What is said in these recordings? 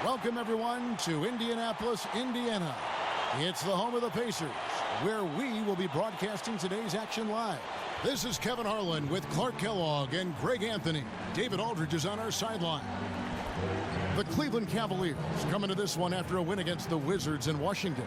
Welcome, everyone, to Indianapolis, Indiana. It's the home of the Pacers, where we will be broadcasting today's action live. This is Kevin Harlan with Clark Kellogg and Greg Anthony. David Aldridge is on our sideline. The Cleveland Cavaliers coming to this one after a win against the Wizards in Washington.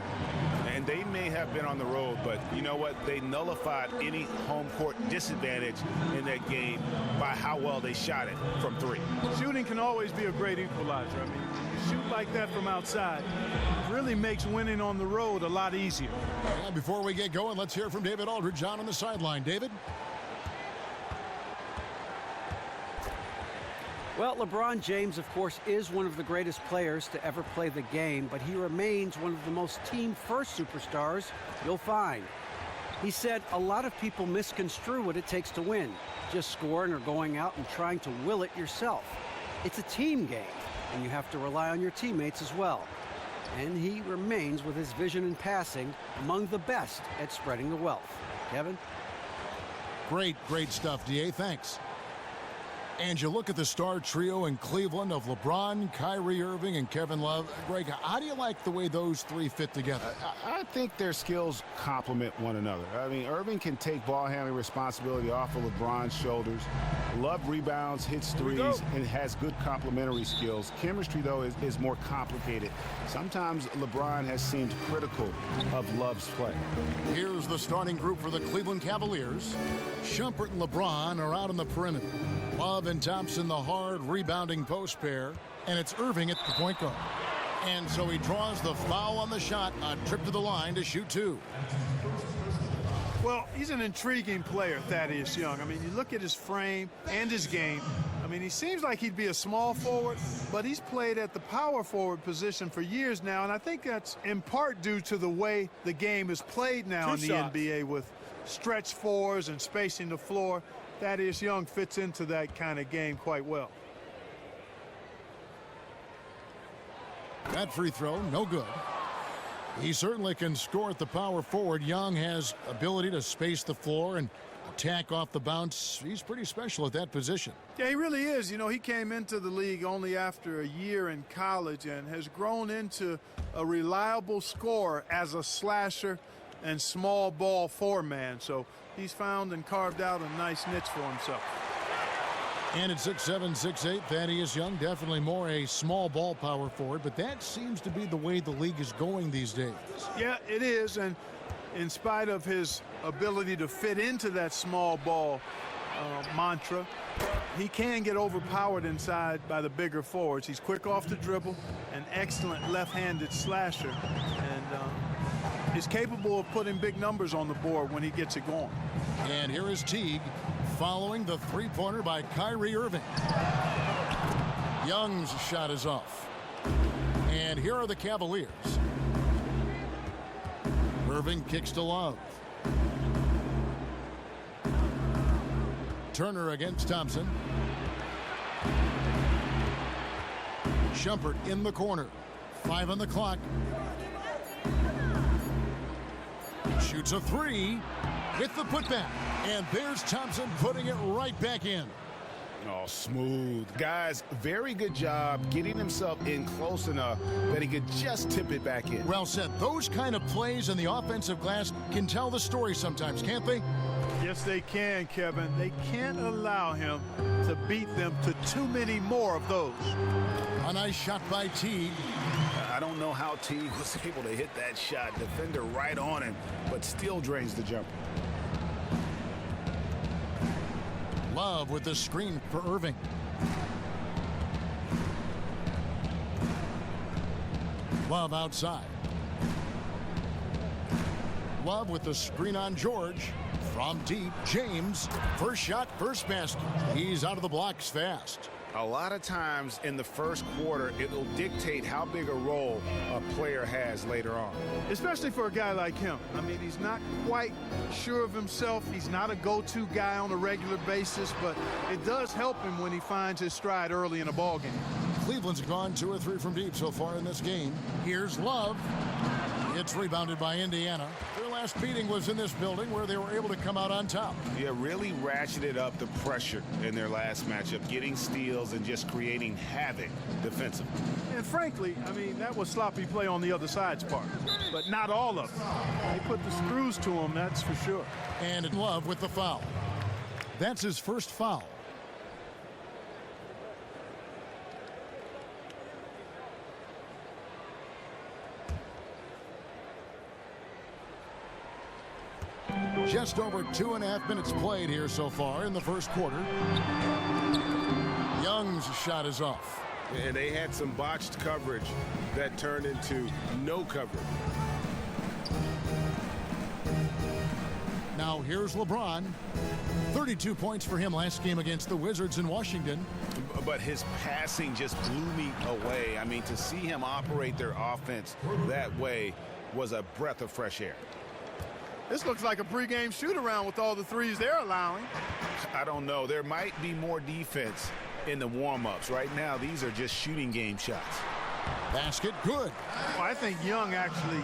And they may have been on the road, but you know what? They nullified any home court disadvantage in that game by how well they shot it from three. Shooting can always be a great equalizer. I mean, you shoot like that from outside, it really makes winning on the road a lot easier. And before we get going, let's hear from David Aldridge on the sideline. David? Well, LeBron James, of course, is one of the greatest players to ever play the game, but he remains one of the most team-first superstars you'll find. He said a lot of people misconstrue what it takes to win, just scoring or going out and trying to will it yourself. It's a team game, and you have to rely on your teammates as well. And he remains, with his vision and passing, among the best at spreading the wealth. Kevin? Great stuff, D.A. Thanks. And you look at the star trio in Cleveland of LeBron, Kyrie Irving, and Kevin Love. Greg, how do you like the way those three fit together? I think their skills complement one another. I mean, Irving can take ball handling responsibility off of LeBron's shoulders. Love rebounds, hits threes, and has good complementary skills. Chemistry, though, is more complicated. Sometimes LeBron has seemed critical of Love's play. Here's the starting group for the Cleveland Cavaliers. Shumpert and LeBron are out on the perimeter. Love and Thompson, the hard rebounding post pair, and it's Irving at the point guard. And so he draws the foul on the shot, a trip to the line to shoot two. Well, he's an intriguing player, Thaddeus Young. I mean, you look at his frame and his game. I mean, he seems like he'd be a small forward, but he's played at the power forward position for years now, and I think that's in part due to the way the game is played now in the NBA with stretch fours and spacing the floor. Thaddeus Young fits into that kind of game quite well. That free throw, no good. He certainly can score at the power forward. Young has ability to space the floor and attack off the bounce. He's pretty special at that position. Yeah, he really is. You know, he came into the league only after a year in college and has grown into a reliable scorer as a slasher and small ball four-man. So he's found and carved out a nice niche for himself. And at 6'7", 6'8", Thaddeus Young, definitely more a small ball power forward, but that seems to be the way the league is going these days. Yeah, it is, and in spite of his ability to fit into that small ball mantra, he can get overpowered inside by the bigger forwards. He's quick off the dribble, an excellent left-handed slasher, and he's capable of putting big numbers on the board when he gets it going. And here is Teague following the three-pointer by Kyrie Irving. Young's shot is off. And here are the Cavaliers. Irving kicks to Love. Turner against Thompson. Shumpert in the corner. 5 on the clock. Shoots a three with the putback. And there's Thompson putting it right back in. Oh, smooth. Guys, very good job getting himself in close enough that he could just tip it back in. Well said. Those kind of plays in the offensive glass can tell the story sometimes, can't they? Yes, they can, Kevin. They can't allow him to beat them to too many more of those. A nice shot by Teague. I don't know how Teague was able to hit that shot. Defender right on him, but still drains the jumper. Love with the screen for Irving. Love outside. Love with the screen on George. From deep, James. First shot, first basket. He's out of the blocks fast. A lot of times in the first quarter, it will dictate how big a role a player has later on. Especially for a guy like him. I mean, he's not quite sure of himself. He's not a go-to guy on a regular basis, but it does help him when he finds his stride early in a ball game. Cleveland's gone 2 or 3 from deep so far in this game. Here's Love. It's rebounded by Indiana. Their last last meeting was in this building where they were able to come out on top. Yeah, really ratcheted up the pressure in their last matchup, getting steals and just creating havoc defensively. And frankly, I mean, that was sloppy play on the other side's part, but not all of it. They put the screws to him, that's for sure. And in love with the foul. That's his first foul. Just over 2.5 minutes played here so far in the first quarter. Young's shot is off. And they had some botched coverage that turned into no coverage. Now here's LeBron. 32 points for him last game against the Wizards in Washington. But his passing just blew me away. I mean, to see him operate their offense that way was a breath of fresh air. This looks like a pregame shoot-around with all the threes they're allowing. I don't know. There might be more defense in the warm-ups. Right now, these are just shooting game shots. Basket good. Well, I think Young actually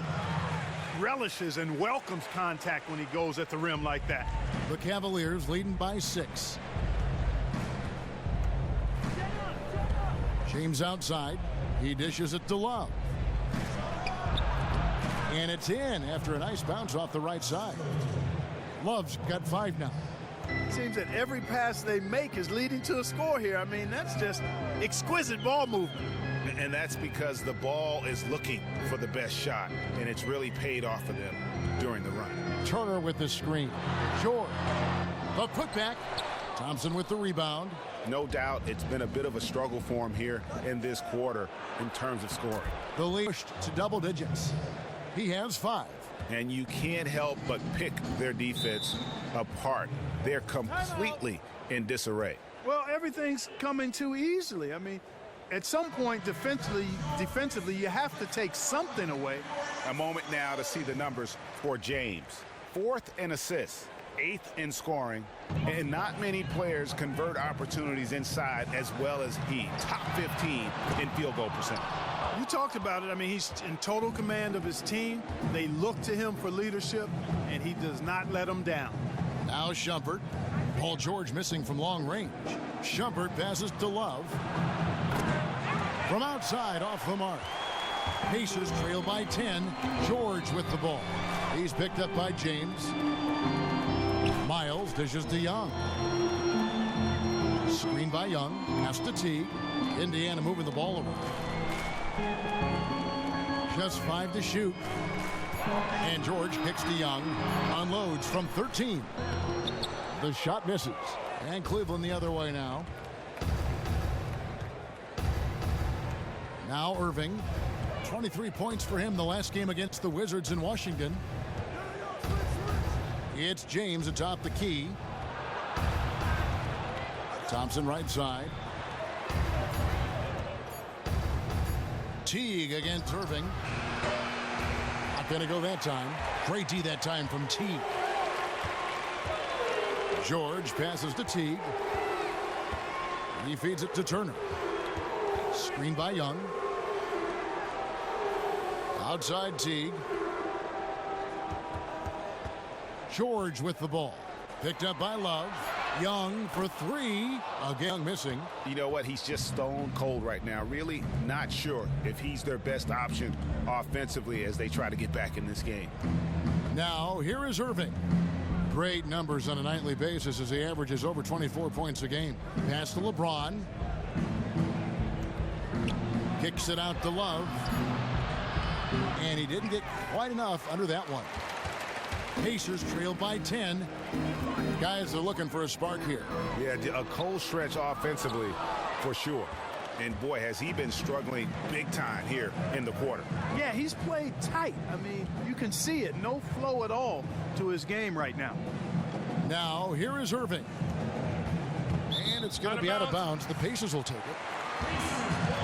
relishes and welcomes contact when he goes at the rim like that. The Cavaliers leading by 6. James outside. He dishes it to Love. And it's in after a nice bounce off the right side. Love's got 5 now. It seems that every pass they make is leading to a score here. I mean, that's just exquisite ball movement. And that's because the ball is looking for the best shot, and it's really paid off for them during the run. Turner with the screen. George. The putback. Thompson with the rebound. No doubt it's been a bit of a struggle for him here in this quarter in terms of scoring. The lead pushed to double digits. He has 5. And you can't help but pick their defense apart. They're completely in disarray. Well, everything's coming too easily. I mean, at some point defensively, you have to take something away. A moment now to see the numbers for James. 4th in assists, 8th in scoring, and not many players convert opportunities inside as well as he. Top 15 in field goal percentage. You talked about it. I mean, he's in total command of his team. They look to him for leadership, and he does not let them down. Now Shumpert. Paul George missing from long range. Shumpert passes to Love. From outside, off the mark. Pacers trail by 10. George with the ball. He's picked up by James. Miles dishes to Young. Screen by Young. Pass to Teague. Indiana moving the ball over. Just 5 to shoot. And George kicks to Young. Unloads from 13. The shot misses. And Cleveland the other way now. Now Irving. 23 points for him the last game against the Wizards in Washington. It's James atop the key. Thompson right side. Teague against Irving. Not going to go that time. Great D that time from Teague. George passes to Teague. He feeds it to Turner. Screen by Young. Outside Teague. George with the ball. Picked up by Love. Young for 3. Again missing. You know what? He's just stone cold right now. Really not sure if he's their best option offensively as they try to get back in this game. Now here is Irving. Great numbers on a nightly basis as he averages over 24 points a game. Pass to LeBron. Kicks it out to Love. And he didn't get quite enough under that one. Pacers trail by 10. Guys are looking for a spark here. Yeah, a cold stretch offensively for sure. And boy, has he been struggling big time here in the quarter. Yeah, he's played tight. I mean, you can see it. No flow at all to his game right now. Now, here is Irving. And it's going to be out of bounds. The Pacers will take it.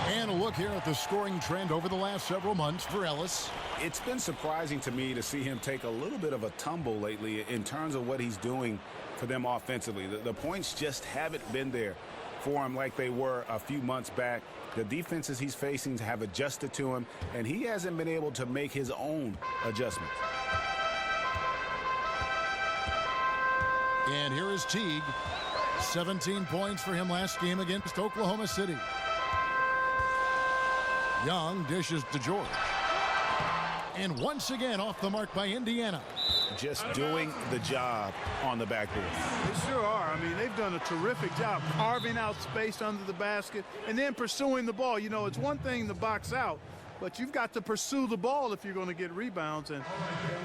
And a look here at the scoring trend over the last several months for Ellis. It's been surprising to me to see him take a little bit of a tumble lately in terms of what he's doing for them offensively. The points just haven't been there for him like they were a few months back. The defenses he's facing have adjusted to him, and he hasn't been able to make his own adjustments. And here is Teague. 17 points for him last game against Oklahoma City. Young dishes to George. And once again off the mark by Indiana. Just doing the job on the backboard. They sure are. I mean, they've done a terrific job carving out space under the basket and then pursuing the ball. You know, it's one thing to box out, but you've got to pursue the ball if you're going to get rebounds, and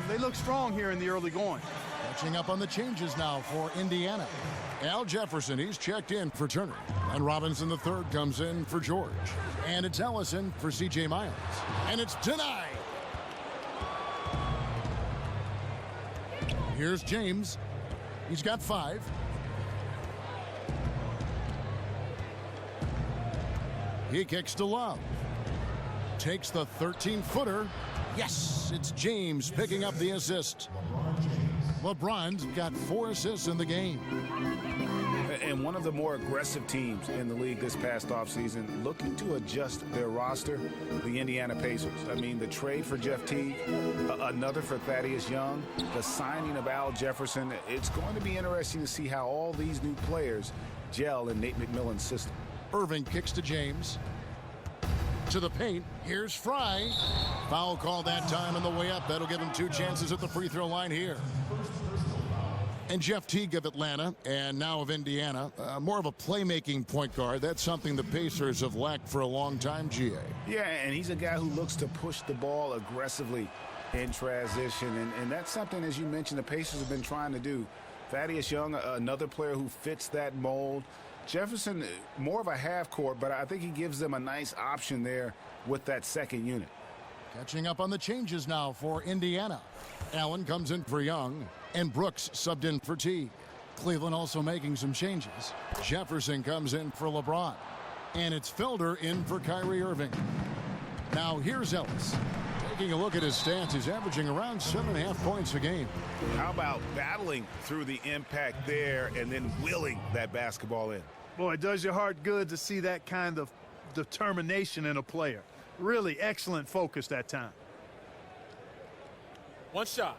they look strong here in the early going. Catching up on the changes now for Indiana. Al Jefferson, he's checked in for Turner. And Robinson III comes in for George. And it's Ellison for C.J. Miles. And it's denied. Here's James. He's got 5. He kicks to Love. Takes the 13-footer. Yes, it's James picking up the assist. LeBron's got 4 assists in the game. And one of the more aggressive teams in the league this past offseason, looking to adjust their roster, the Indiana Pacers. I mean, the trade for Jeff Teague, another for Thaddeus Young, the signing of Al Jefferson. It's going to be interesting to see how all these new players gel in Nate McMillan's system. Irving kicks to James. To the paint. Here's Fry. Foul call that time on the way up. That'll give him 2 chances at the free throw line here. And Jeff Teague of Atlanta, and now of Indiana, more of a playmaking point guard. That's something the Pacers have lacked for a long time, GA. Yeah, and he's a guy who looks to push the ball aggressively in transition. And that's something, as you mentioned, the Pacers have been trying to do. Thaddeus Young, another player who fits that mold. Jefferson, more of a half court, but I think he gives them a nice option there with that second unit. Catching up on the changes now for Indiana. Allen comes in for Young, and Brooks subbed in for Teague. Cleveland also making some changes. Jefferson comes in for LeBron, and it's Felder in for Kyrie Irving. Now here's Ellis. Taking a look at his stats, he's averaging around 7.5 points a game. How about battling through the impact there and then willing that basketball in? Boy, it does your heart good to see that kind of determination in a player. Really excellent focus that time. 1 shot.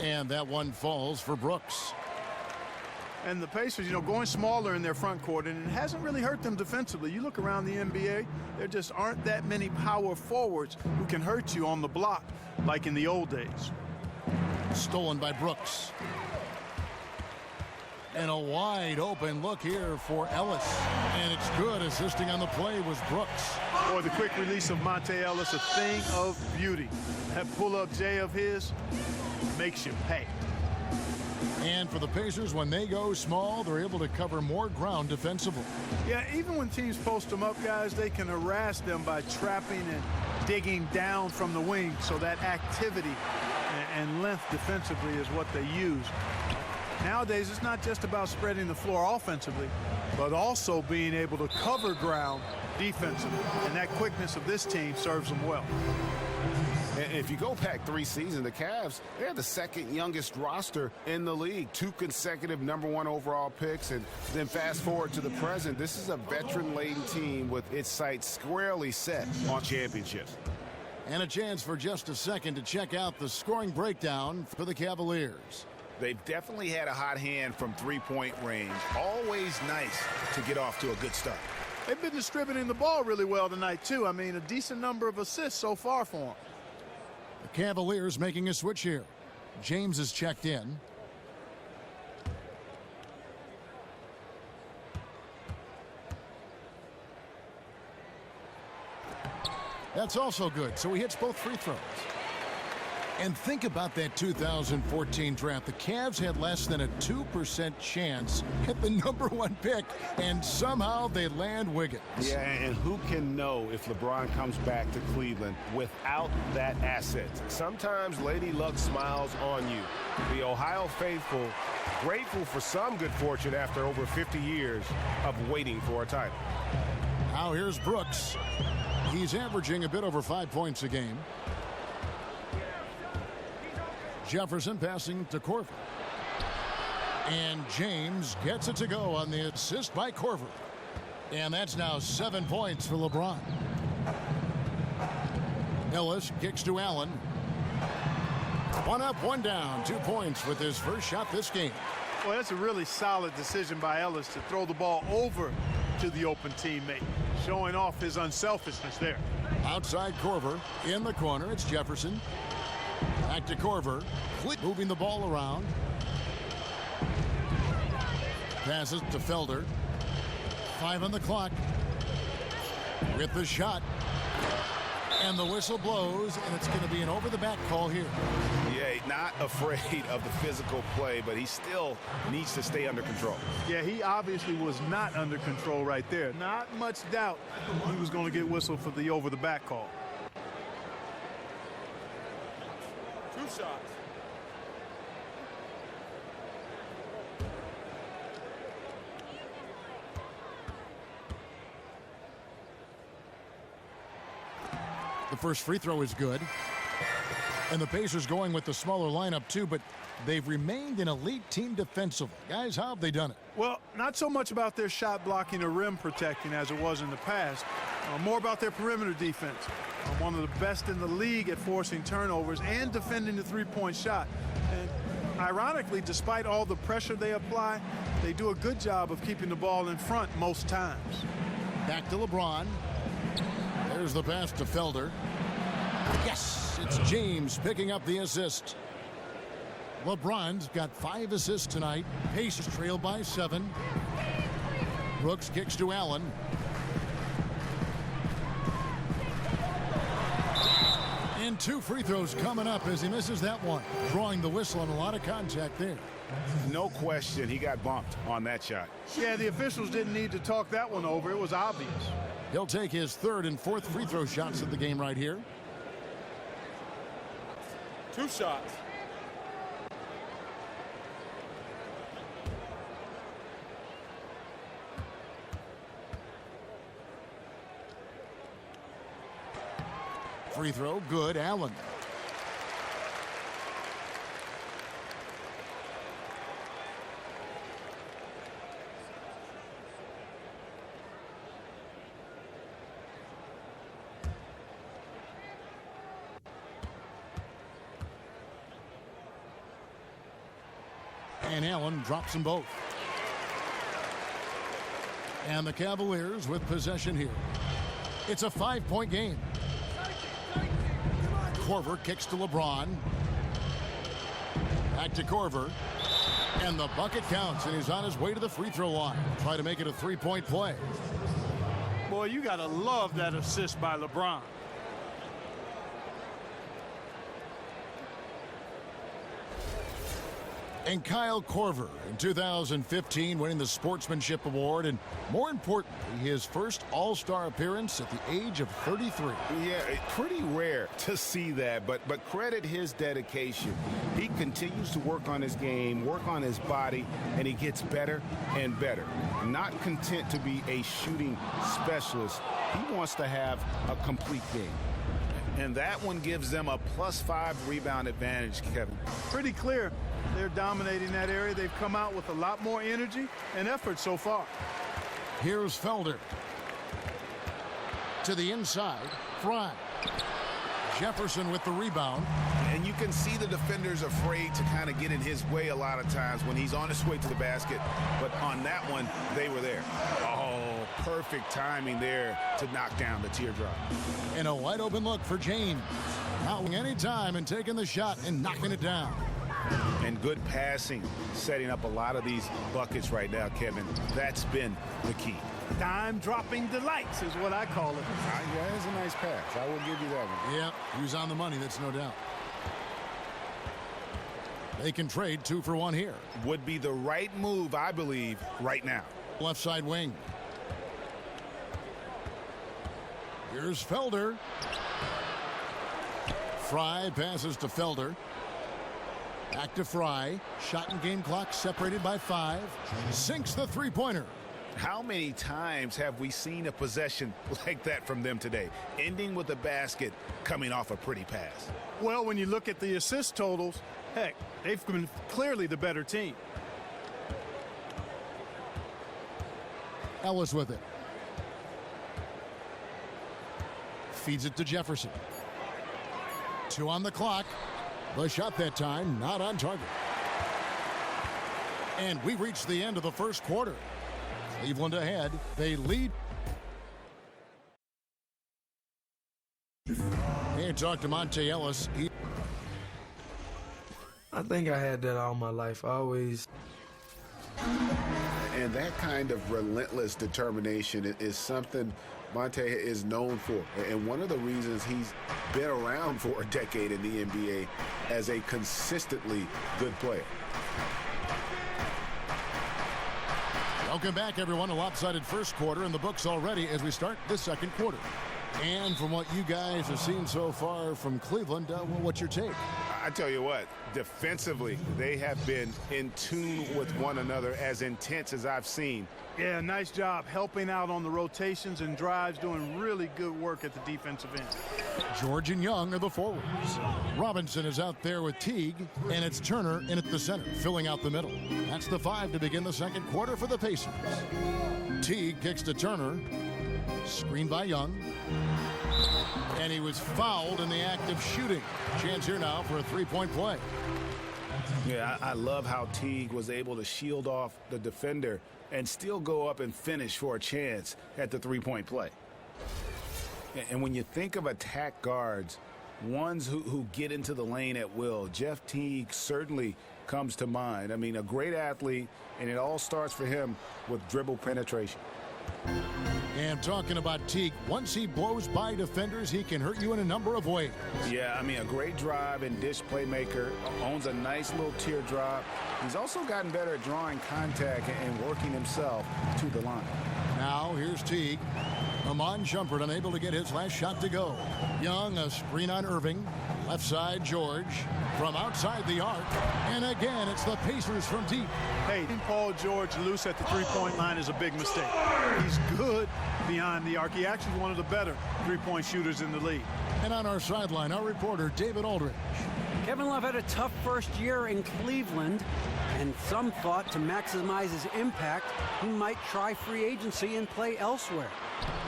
And that one falls for Brooks. And the Pacers, you know, going smaller in their front court, and it hasn't really hurt them defensively. You look around the NBA, there just aren't that many power forwards who can hurt you on the block like in the old days. Stolen by Brooks. And a wide open look here for Ellis. And it's good. Assisting on the play was Brooks. Boy, the quick release of Monte Ellis, a thing of beauty. That pull-up J of his makes you pay. And for the Pacers, when they go small, they're able to cover more ground defensively. Yeah, even when teams post them up, guys, they can harass them by trapping and digging down from the wing. So that activity and length defensively is what they use. Nowadays, it's not just about spreading the floor offensively, but also being able to cover ground defensively. And that quickness of this team serves them well. And if you go back 3 seasons, the Cavs, they're the second youngest roster in the league. 2 consecutive #1 overall picks. And then fast forward to the present, this is a veteran-laden team with its sights squarely set on championships. And a chance for just a second to check out the scoring breakdown for the Cavaliers. They've definitely had a hot hand from 3-point range. Always nice to get off to a good start. They've been distributing the ball really well tonight, too. I mean, a decent number of assists so far for them. The Cavaliers making a switch here. James is checked in. That's also good, so he hits both free throws. And think about that 2014 draft. The Cavs had less than a 2% chance at the #1 pick, and somehow they land Wiggins. Yeah, and who can know if LeBron comes back to Cleveland without that asset? Sometimes Lady Luck smiles on you. The Ohio faithful grateful for some good fortune after over 50 years of waiting for a title. Now here's Brooks. He's averaging a bit over 5 points a game. Jefferson passing to Korver. And James gets it to go on the assist by Korver. And that's now 7 points for LeBron. Ellis kicks to Allen. One up, one down. 2 points with his first shot this game. Well, that's a really solid decision by Ellis to throw the ball over to the open teammate, showing off his unselfishness there. Outside Korver. In the corner, it's Jefferson. Back to Korver. Moving the ball around. Passes to Felder. 5 on the clock. With the shot. And the whistle blows, and it's going to be an over-the-back call here. Yeah, not afraid of the physical play, but he still needs to stay under control. Yeah, he obviously was not under control right there. Not much doubt he was going to get whistled for the over-the-back call. 2 shots. The first free throw is good. And the Pacers going with the smaller lineup too, but they've remained an elite team defensively. Guys, how have they done it? Well, not so much about their shot blocking or rim protecting as it was in the past. More about their perimeter defense. One of the best in the league at forcing turnovers and defending the three-point shot. And ironically, despite all the pressure they apply, they do a good job of keeping the ball in front most times. Back to LeBron. There's the pass to Felder. Yes, it's James picking up the assist. LeBron's got 5 assists tonight. Pacers trail by 7. Brooks kicks to Allen. And 2 free throws coming up as he misses that one. Drawing the whistle on a lot of contact there. No question he got bumped on that shot. Yeah, the officials didn't need to talk that one over. It was obvious. He'll take his 3rd and 4th free throw shots of the game right here. 2 shots. Free throw, good. Allen. And Allen drops them both. And the Cavaliers with possession here. It's a 5-point game. Korver kicks to LeBron. Back to Korver. And the bucket counts, and he's on his way to the free throw line. Try to make it a 3-point play. Boy, you got to love that assist by LeBron. And Kyle Korver in 2015 winning the Sportsmanship Award, and more importantly, his first All-Star appearance at the age of 33. Yeah, pretty rare to see that, but credit his dedication. He continues to work on his game, work on his body, and he gets better and better. Not content to be a shooting specialist, he wants to have a complete game. And that one gives them a +5 rebound advantage, Kevin. Pretty clear. They're dominating that area. They've come out with a lot more energy and effort so far. Here's Felder. To the inside. Fry. Jefferson with the rebound. And you can see the defenders afraid to kind of get in his way a lot of times when he's on his way to the basket. But on that one, they were there. Oh, perfect timing there to knock down the teardrop. And a wide open look for James. Not any time and taking the shot and knocking it down. And good passing, setting up a lot of these buckets right now, Kevin. That's been the key. Dime-dropping delights is what I call it. Yeah, it's a nice pass. I will give you that one. Yeah, he was on the money, that's no doubt. They can trade 2 for 1 here. Would be the right move, I believe, right now. Left side wing. Here's Felder. Fry passes to Felder. Back to Fry. Shot and game clock separated by 5. Sinks the three-pointer. How many times have we seen a possession like that from them today? Ending with a basket, coming off a pretty pass. Well, when you look at the assist totals, heck, they've been clearly the better team. Ellis with it. feeds it to Jefferson. 2 on the clock. The shot that time not on target. And we've reached the end of the first quarter. Cleveland ahead. They lead. And talk to Monte Ellis. I think I had that all my life. I always. And that kind of relentless determination is something Monte is known for. And one of the reasons he's been around for a decade in the NBA as a consistently good player. Welcome back, everyone. A lopsided first quarter in the books already as we start the second quarter. And from what you guys have seen so far from Cleveland, what's your take? I tell you what, defensively, they have been in tune with one another, as intense as I've seen. Yeah, nice job helping out on the rotations and drives, doing really good work at the defensive end. George and Young are the forwards. Robinson is out there with Teague, and it's Turner in at the center, filling out the middle. That's the 5 to begin the second quarter for the Pacers. Teague kicks to Turner. Screened by Young. And he was fouled in the act of shooting. Chance here now for a three-point play. Yeah, I love how Teague was able to shield off the defender and still go up and finish for a chance at the three-point play. And when you think of attack guards, ones who get into the lane at will, Jeff Teague certainly comes to mind. I mean, a great athlete, and it all starts for him with dribble penetration. And talking about Teague, once he blows by defenders, he can hurt you in a number of ways. Yeah, I mean, a great drive and dish playmaker, owns a nice little teardrop. He's also gotten better at drawing contact and working himself to the line. Now here's Teague. Amon Shumpert unable to get his last shot to go. Young, a screen on Irving. Left side, George. From outside the arc. And again, it's the Pacers from deep. Hey, Paul George loose at the three-point line is a big mistake. He's good beyond the arc. He actually is one of the better three-point shooters in the league. And on our sideline, our reporter, David Aldridge. Kevin Love had a tough first year in Cleveland, and some thought to maximize his impact, he might try free agency and play elsewhere.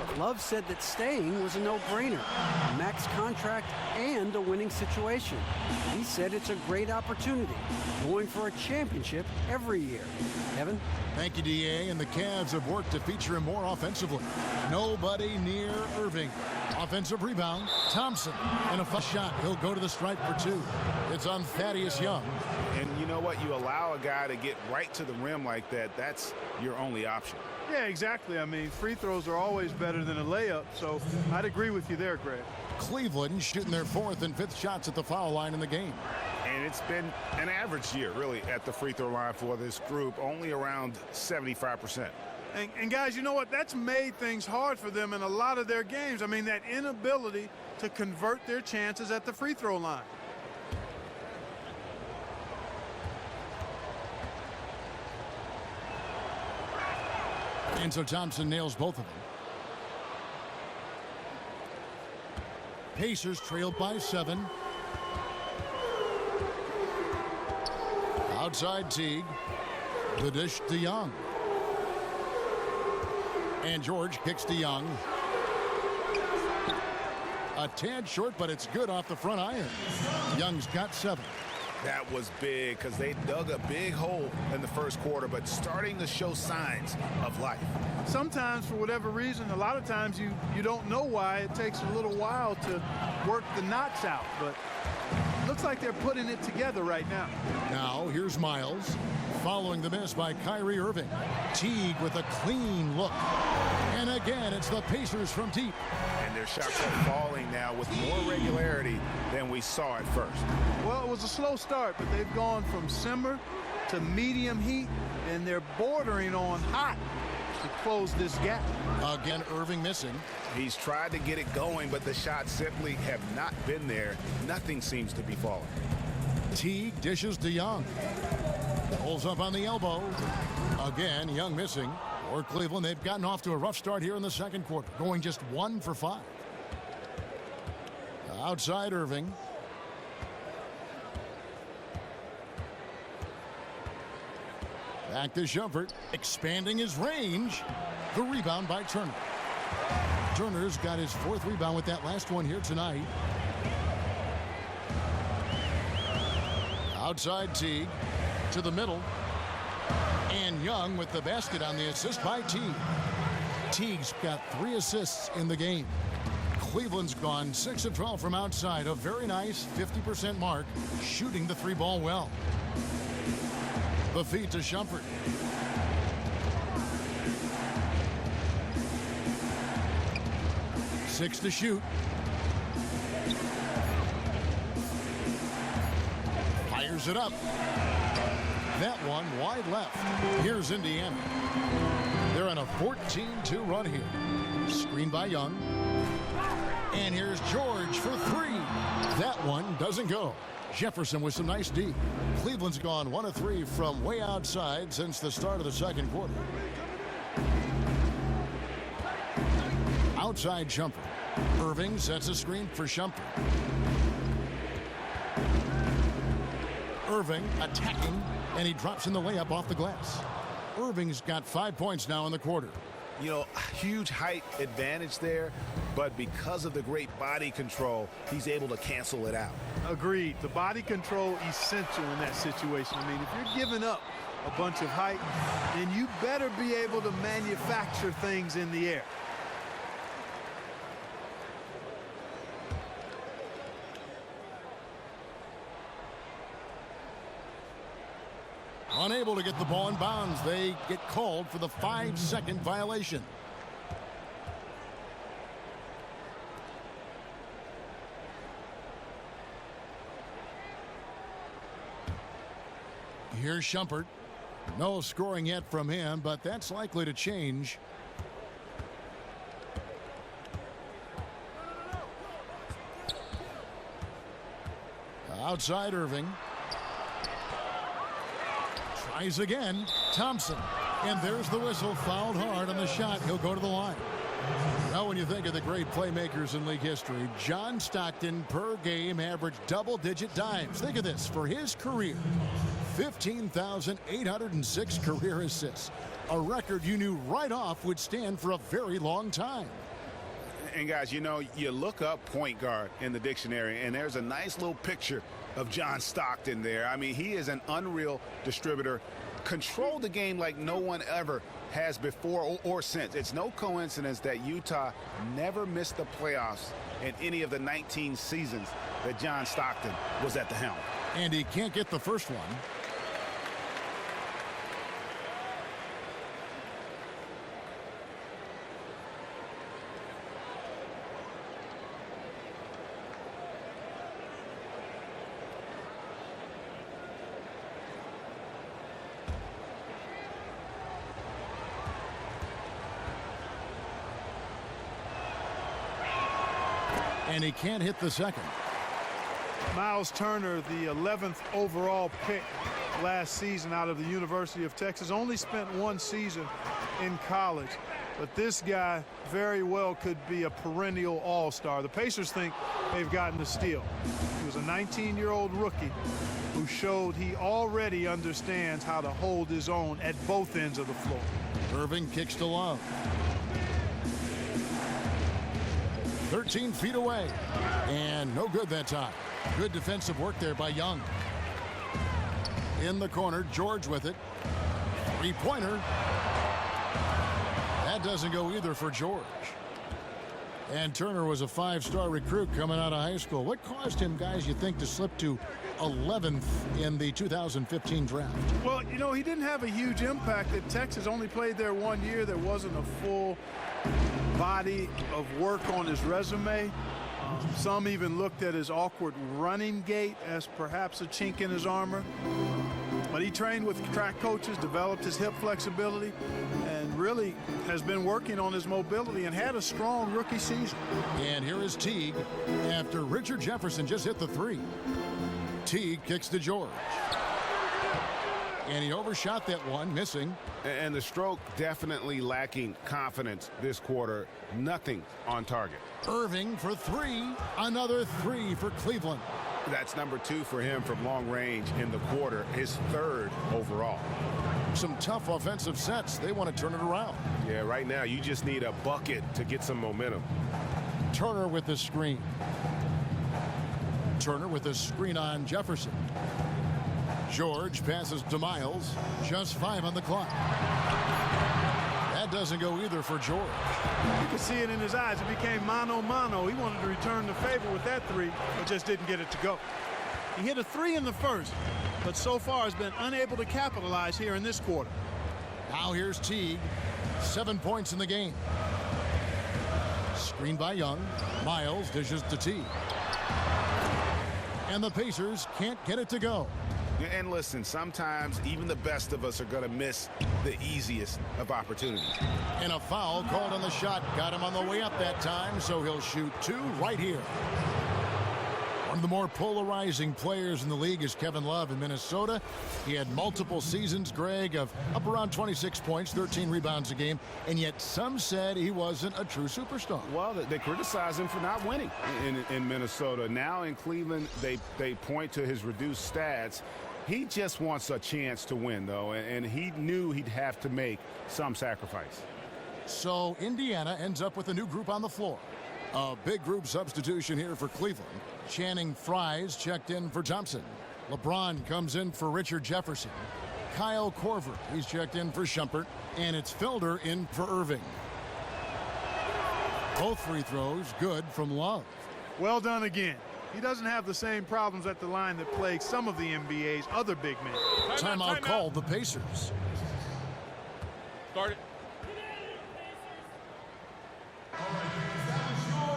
But Love said that staying was a no-brainer, a max contract and a winning situation. He said it's a great opportunity, going for a championship every year. Kevin? Thank you, D.A. And the Cavs have worked to feature him more offensively. Nobody near Irving. Offensive rebound, Thompson. And a first shot. He'll go to the stripe for 2. It's on Thaddeus Young. And you know what? You allow a guy to get right to the rim like that, that's your only option. Yeah, exactly. I mean, free throws are always better than a layup, so I'd agree with you there, Greg. Cleveland shooting their 4th and 5th shots at the foul line in the game. And it's been an average year, really, at the free throw line for this group, only around 75%. And guys, you know what? That's made things hard for them in a lot of their games. I mean, that inability to convert their chances at the free throw line. And so Thompson nails both of them. Pacers trailed by 7. Outside Teague. The dish to Young. And George kicks to Young. A tad short, but it's good off the front iron. Young's got 7. That was big because they dug a big hole in the first quarter, but starting to show signs of life. Sometimes, for whatever reason, a lot of times you don't know why. It takes a little while to work the knots out, but looks like they're putting it together right now. Now, here's Miles. Following the miss by Kyrie Irving. Teague with a clean look. And again, it's the Pacers from deep. And their shots are falling now with more regularity than we saw at first. Well, it was a slow start, but they've gone from simmer to medium heat, and they're bordering on hot to close this gap. Again, Irving missing. He's tried to get it going, but the shots simply have not been there. Nothing seems to be falling. Teague dishes to Young. Pulls up on the elbow. Again, Young missing. For Cleveland, they've gotten off to a rough start here in the second quarter, going just 1 for 5. Outside Irving. Back to Shumpert, expanding his range. The rebound by Turner. Turner's got his 4th rebound with that last one here tonight. Outside Teague to the middle. And Young with the basket on the assist by Teague. Teague's got 3 assists in the game. Cleveland's gone 6 of 12 from outside. A very nice 50% mark, shooting the 3-ball well. The feed to Shumpert. Six to shoot. Fires it up. That one wide left. Here's Indiana. They're on a 14-2 run here. Screen by Young. And here's George for 3. That one doesn't go. Jefferson with some nice D. Cleveland's gone 1 of 3 from way outside since the start of the second quarter. Outside Shumpert. Irving sets a screen for Shumpert. Irving attacking, and he drops in the layup off the glass. Irving's got 5 points now in the quarter. You know, huge height advantage there, but because of the great body control, he's able to cancel it out. Agreed. The body control essential in that situation. I mean, if you're giving up a bunch of height, then you better be able to manufacture things in the air. Unable to get the ball in bounds. They get called for the 5-second violation. Here's Shumpert. No scoring yet from him, but that's likely to change. Outside Irving. Tries again. Thompson. And there's the whistle. Fouled hard on the shot. He'll go to the line. Now when you think of the great playmakers in league history, John Stockton per game averaged double-digit dimes. Think of this. For his career, 15,806 career assists. A record you knew right off would stand for a very long time. And guys, you know, you look up point guard in the dictionary, and there's a nice little picture of John Stockton there. I mean, he is an unreal distributor. Controlled the game like no one ever has before or since. It's no coincidence that Utah never missed the playoffs in any of the 19 seasons that John Stockton was at the helm. And he can't get the first one. And he can't hit the second. Miles Turner, the 11th overall pick last season out of the University of Texas, only spent 1 season in college. But this guy very well could be a perennial all-star. The Pacers think they've gotten a steal. He was a 19-year-old rookie who showed he already understands how to hold his own at both ends of the floor. Irving kicks to Love. 13 feet away. And no good that time. Good defensive work there by Young. In the corner, George with it. Three-pointer. That doesn't go either for George. And Turner was a 5-star recruit coming out of high school. What caused him, guys, you think, to slip to 11th in the 2015 draft? Well, you know, he didn't have a huge impact at Texas. Only played there 1 year. There wasn't a full body of work on his resume. Some even looked at his awkward running gait as perhaps a chink in his armor. But he trained with track coaches, developed his hip flexibility, and really has been working on his mobility and had a strong rookie season. And here is Teague after Richard Jefferson just hit the 3. Teague kicks to George. And he overshot that one, missing. And the stroke definitely lacking confidence this quarter. Nothing on target. Irving for 3. Another 3 for Cleveland. That's number 2 for him from long range in the quarter, his 3rd overall. some tough offensive sets. They want to turn it around. Yeah, right now you just need a bucket to get some momentum. Turner with the screen. Turner with a screen on Jefferson. George passes to Miles. Just 5 on the clock. That doesn't go either for George. You can see it in his eyes. It became mano-mano. He wanted to return the favor with that three, but just didn't get it to go. He hit a 3 in the first, but so far has been unable to capitalize here in this quarter. Now here's Teague. 7 points in the game. Screen by Young. Miles dishes to Teague. And the Pacers can't get it to go. And listen, sometimes even the best of us are going to miss the easiest of opportunities. And a foul called on the shot. Got him on the way up that time, so he'll shoot 2 right here. One of the more polarizing players in the league is Kevin Love in Minnesota. He had multiple seasons, Greg, of up around 26 points, 13 rebounds a game, and yet some said he wasn't a true superstar. Well, they criticize him for not winning in Minnesota. Now in Cleveland, they point to his reduced stats. He just wants a chance to win, though, and he knew he'd have to make some sacrifice. So Indiana ends up with a new group on the floor. A big group substitution here for Cleveland. Channing Frye's checked in for Thompson. LeBron comes in for Richard Jefferson. Kyle Korver, he's checked in for Shumpert. And it's Felder in for Irving. Both free throws good from Love. Well done again. He doesn't have the same problems at the line that plague some of the NBA's other big men. Timeout called the Pacers. Start it.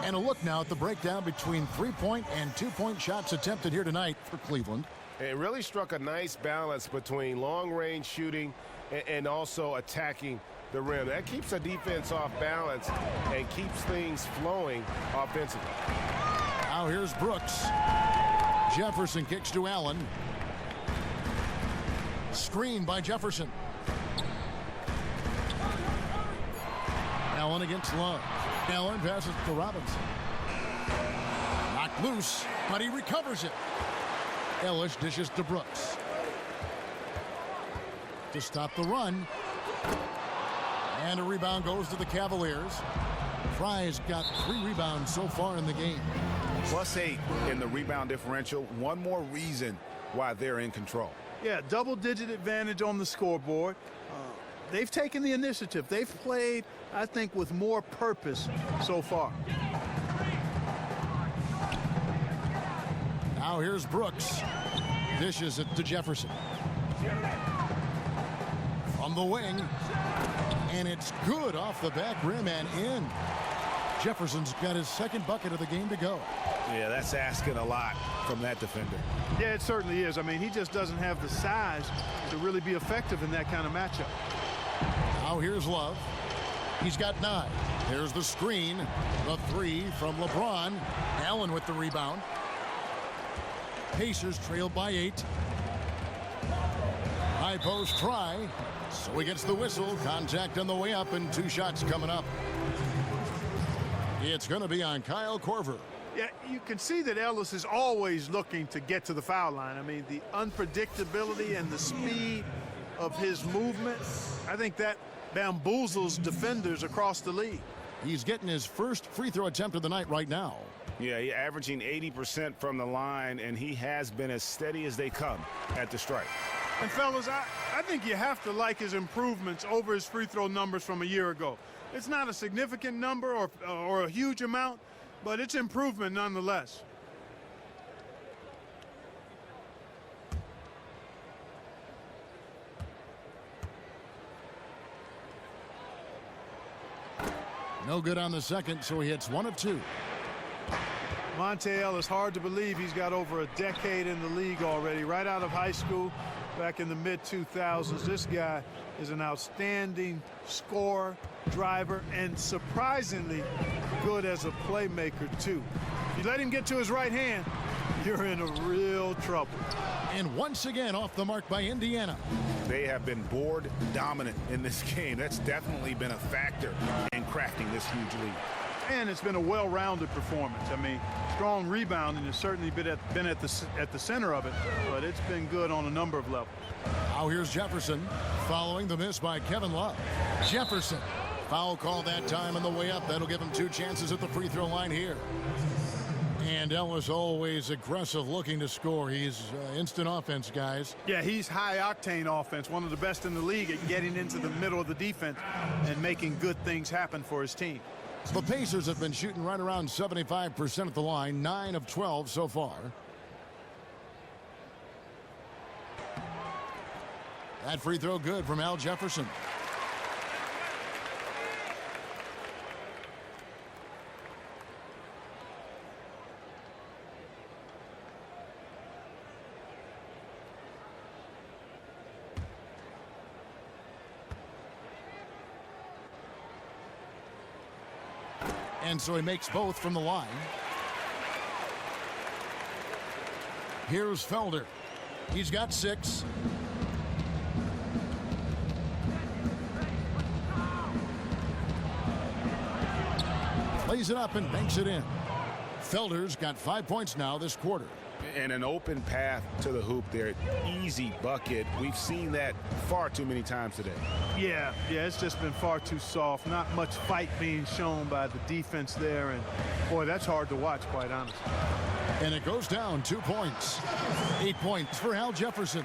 And a look now at the breakdown between 3-point and 2-point shots attempted here tonight for Cleveland. It really struck a nice balance between long-range shooting and also attacking the rim. That keeps the defense off balance and keeps things flowing offensively. Now here's Brooks. Jefferson kicks to Allen. Screen by Jefferson. Allen against Love. Allen passes to Robinson. Knocked loose, but he recovers it. Ellis dishes to Brooks. To stop the run. And a rebound goes to the Cavaliers. Fry's got 3 rebounds so far in the game. +8 in the rebound differential. One more reason why they're in control. Yeah, double-digit advantage on the scoreboard. They've taken the initiative. They've played, I think, with more purpose so far. Now here's Brooks. Dishes it to Jefferson. From the wing. And it's good off the back rim and in. Jefferson's got his second bucket of the game to go. Yeah, that's asking a lot from that defender. Yeah, it certainly is. I mean, he just doesn't have the size to really be effective in that kind of matchup. Now here's Love. He's got 9. There's the screen. The 3 from LeBron. Allen with the rebound. Pacers trailed by 8. High post try. So he gets the whistle. Contact on the way up and 2 shots coming up. It's going to be on Kyle Korver. Yeah, you can see that Ellis is always looking to get to the foul line. I mean, the unpredictability and the speed of his movement, I think that bamboozles defenders across the league. He's getting his first free throw attempt of the night right now. Yeah, he's averaging 80% from the line, and he has been as steady as they come at the stripe. And fellas, I think you have to like his improvements over his free throw numbers from a year ago. It's not a significant number or a huge amount, but it's improvement nonetheless. No good on the second, so he hits 1 of 2. Monte Ellis, hard to believe he's got over a decade in the league already, right out of high school back in the mid-2000s. This guy is an outstanding scorer, driver, and surprisingly good as a playmaker, too. If you let him get to his right hand, you're in a real trouble. And once again off the mark by Indiana. They have been board dominant in this game. That's definitely been a factor in crafting this huge lead. And it's been a well-rounded performance. I mean, strong rebounding has certainly been at the center of it, but it's been good on a number of levels. Now here's Jefferson following the miss by Kevin Love. Jefferson. Foul call that time on the way up. That'll give him 2 chances at the free throw line here. And Ellis always aggressive, looking to score. He's instant offense, guys. Yeah, he's high-octane offense, one of the best in the league at getting into the middle of the defense and making good things happen for his team. The Pacers have been shooting right around 75% at the line, 9 of 12 so far. That free throw good from Al Jefferson. And so he makes both from the line. Here's Felder. He's got 6. Plays it up and banks it in. Felder's got 5 points now this quarter. And an open path to the hoop there. Easy bucket. We've seen that far too many times today. Yeah, it's just been far too soft. Not much fight being shown by the defense there. And, boy, that's hard to watch, quite honestly. And it goes down 2 points. 8 points for Al Jefferson.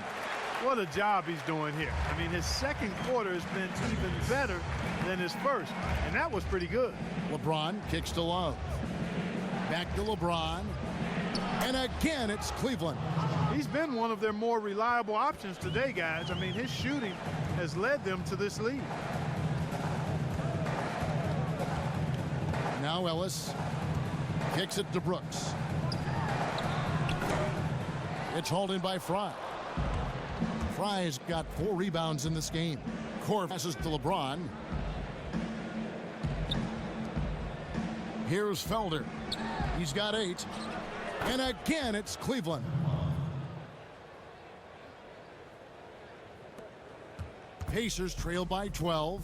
What a job he's doing here. I mean, his second quarter has been even better than his first. And that was pretty good. LeBron kicks to Love. Back to LeBron. And again, it's Cleveland. He's been one of their more reliable options today, guys. I mean, his shooting has led them to this lead. Now Ellis kicks it to Brooks. It's hauled in by Fry. Fry's got 4 rebounds in this game. Core passes to LeBron. Here's Felder. He's got 8. And again, it's Cleveland. Pacers trail by 12.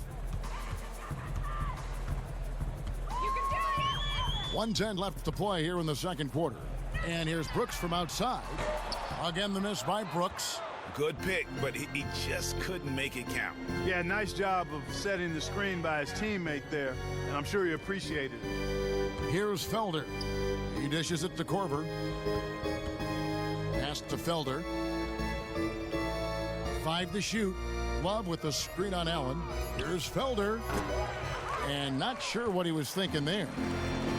1:10 left to play here in the second quarter. And here's Brooks from outside. Again, the miss by Brooks. Good pick, but he just couldn't make it count. Yeah, nice job of setting the screen by his teammate there. And I'm sure he appreciated it. Here's Felder. He dishes it to Korver. Pass to Felder. 5 to shoot. Love with the screen on Allen. Here's Felder. And not sure what he was thinking there.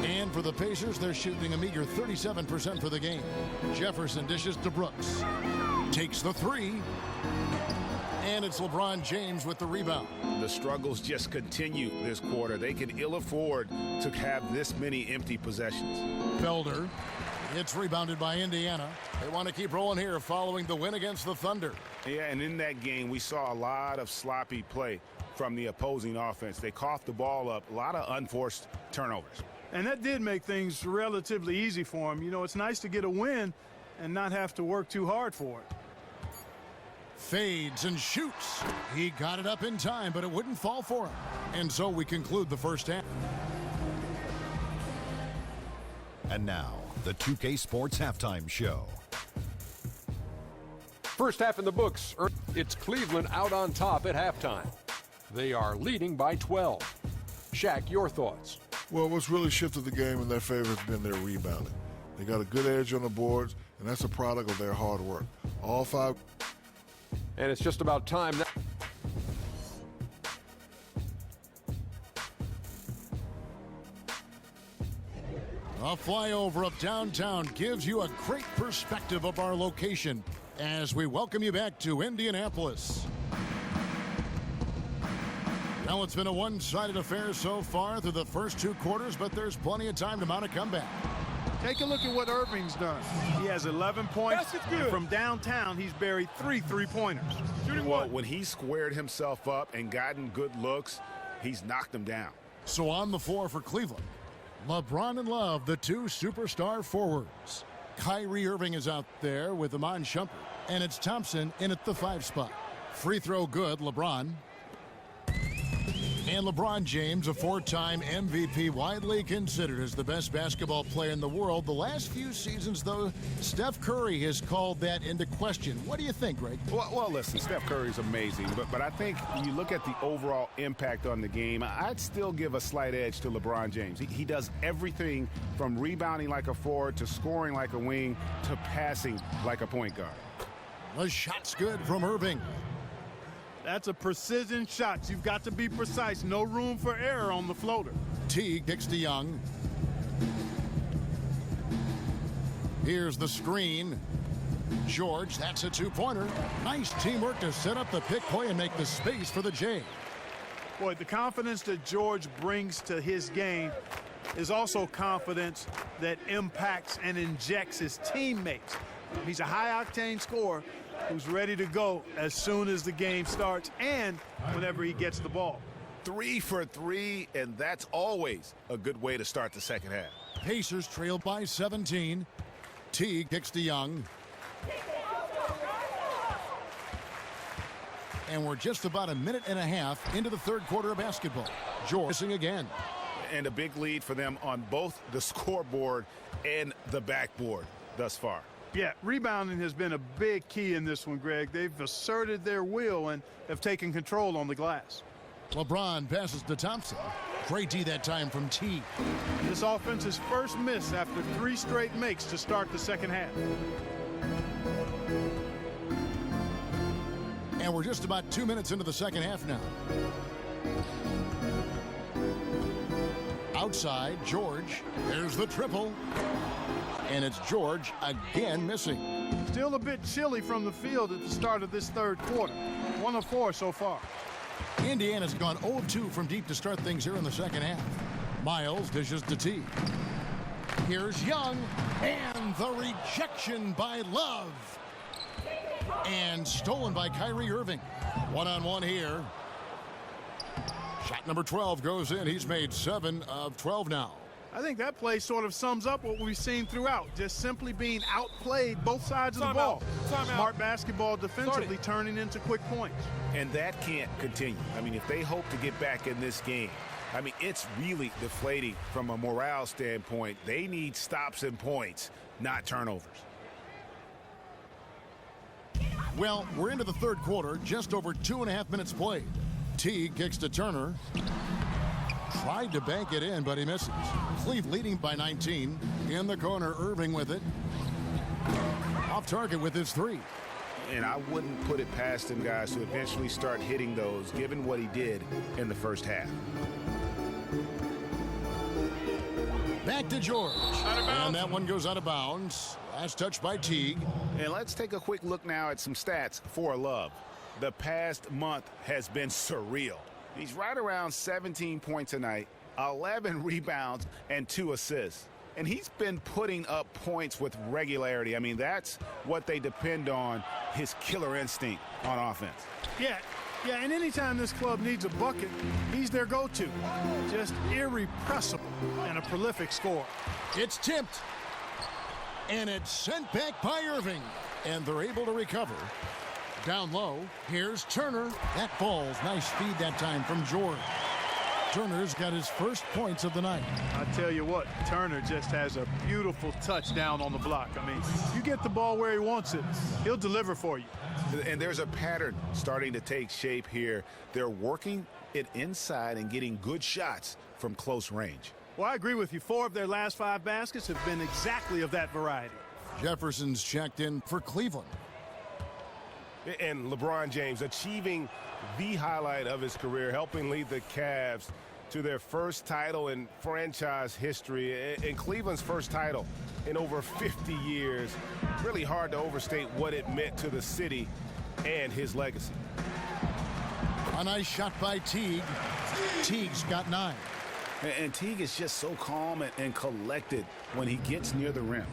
And for the Pacers, they're shooting a meager 37% for the game. Jefferson dishes to Brooks. Takes the 3. And it's LeBron James with the rebound. The struggles just continue this quarter. They can ill afford to have this many empty possessions. Felder. It's rebounded by Indiana. They want to keep rolling here following the win against the Thunder. Yeah, and in that game, we saw a lot of sloppy play from the opposing offense. They coughed the ball up, a lot of unforced turnovers. And that did make things relatively easy for him. You know, it's nice to get a win and not have to work too hard for it. Fades and shoots. He got it up in time, but it wouldn't fall for him. And so we conclude the first half. And now, the 2K Sports Halftime Show. First half in the books. It's Cleveland out on top at halftime. They are leading by 12. Shaq, your thoughts? Well, what's really shifted the game in their favor has been their rebounding. They got a good edge on the boards, and that's a product of their hard work. All 5. And it's just about time now. A flyover of downtown gives you a great perspective of our location as we welcome you back to Indianapolis. Well, it's been a one-sided affair so far through the first 2 quarters, but there's plenty of time to mount a comeback. Take a look at what Irving's done. He has 11 points. And from downtown, he's buried 3 3-pointers. Well, when he squared himself up and gotten good looks, he's knocked them down. So on the floor for Cleveland, LeBron and Love, the 2 superstar forwards. Kyrie Irving is out there with Iman Shumpert, and it's Thompson in at the 5 spot. Free throw good, LeBron. And LeBron James, a four-time MVP, widely considered as the best basketball player in the world. The last few seasons, though, Steph Curry has called that into question. What do you think, Greg? Well, listen, Steph Curry's amazing, but I think you look at the overall impact on the game, I'd still give a slight edge to LeBron James. He does everything from rebounding like a forward to scoring like a wing to passing like a point guard. The shot's good from Irving. That's a precision shot. You've got to be precise. No room for error on the floater. Teague kicks to Young. Here's the screen. George, that's a two-pointer. Nice teamwork to set up the pick play and make the space for the J. Boy, the confidence that George brings to his game is also confidence that impacts and injects his teammates. He's a high-octane scorer who's ready to go as soon as the game starts and whenever he gets the ball. 3 for 3, and that's always a good way to start the second half. Pacers trail by 17. Teague kicks to Young. And we're just about a minute and a half into the third quarter of basketball. George missing again. And a big lead for them on both the scoreboard and the backboard thus far. Yeah, rebounding has been a big key in this one, Greg. They've asserted their will and have taken control on the glass. LeBron passes to Thompson. Great D that time from Teague. This offense's first miss after 3 straight makes to start the second half. And we're just about 2 minutes into the second half now. Outside, George. There's the triple. And it's George again missing. Still a bit chilly from the field at the start of this third quarter. 1 of 4 so far. Indiana's gone 0 of 2 from deep to start things here in the second half. Miles dishes to T. Here's Young. And the rejection by Love. And stolen by Kyrie Irving. One-on-one here. Shot number 12 goes in. He's made 7 of 12 now. I think that play sort of sums up what we've seen throughout. Just simply being outplayed both sides of the ball. Smart basketball defensively turning into quick points. And that can't continue. I mean, if they hope to get back in this game, I mean, it's really deflating from a morale standpoint. They need stops and points, not turnovers. Well, we're into the third quarter, just over 2.5 minutes played. Teague kicks to Turner. Tried to bank it in, but he misses. Cleveland leading by 19. In the corner, Irving with it. Off target with his 3. And I wouldn't put it past him, guys, to eventually start hitting those, given what he did in the first half. Back to George. And that one goes out of bounds. Last touch by Teague. And let's take a quick look now at some stats for Love. The past month has been surreal. He's right around 17 points a night, 11 rebounds, and 2 assists. And he's been putting up points with regularity. I mean, that's what they depend on, his killer instinct on offense. Yeah, and anytime this club needs a bucket, he's their go-to. Just irrepressible and a prolific scorer. It's tipped. And it's sent back by Irving. And they're able to recover. Down low, here's Turner. That falls. Nice feed that time from George. Turner's got his first points of the night. I tell you what, Turner just has a beautiful touchdown on the block. I mean, you get the ball where he wants it, he'll deliver for you. And there's a pattern starting to take shape here. They're working it inside and getting good shots from close range. Well, I agree with you. 4 of their last 5 baskets have been exactly of that variety. Jefferson's checked in for Cleveland. And LeBron James achieving the highlight of his career, helping lead the Cavs to their first title in franchise history, and Cleveland's first title in over 50 years. Really hard to overstate what it meant to the city and his legacy. A nice shot by Teague. Teague's got 9. And Teague is just so calm and collected when he gets near the rim.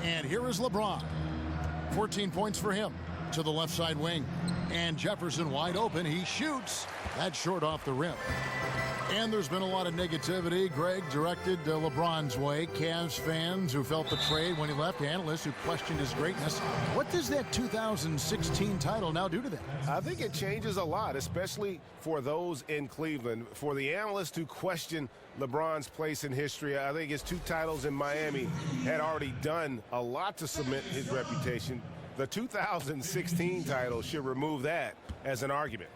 And here is LeBron. 14 points for him to the left side wing. And Jefferson wide open. He shoots. That's short off the rim. And there's been a lot of negativity, Greg, directed LeBron's way. Cavs fans who felt betrayed when he left, analysts who questioned his greatness. What does that 2016 title now do to them? I think it changes a lot, especially for those in Cleveland. For the analysts who question LeBron's place in history, I think his 2 titles in Miami had already done a lot to cement his reputation. The 2016 title should remove that as an argument.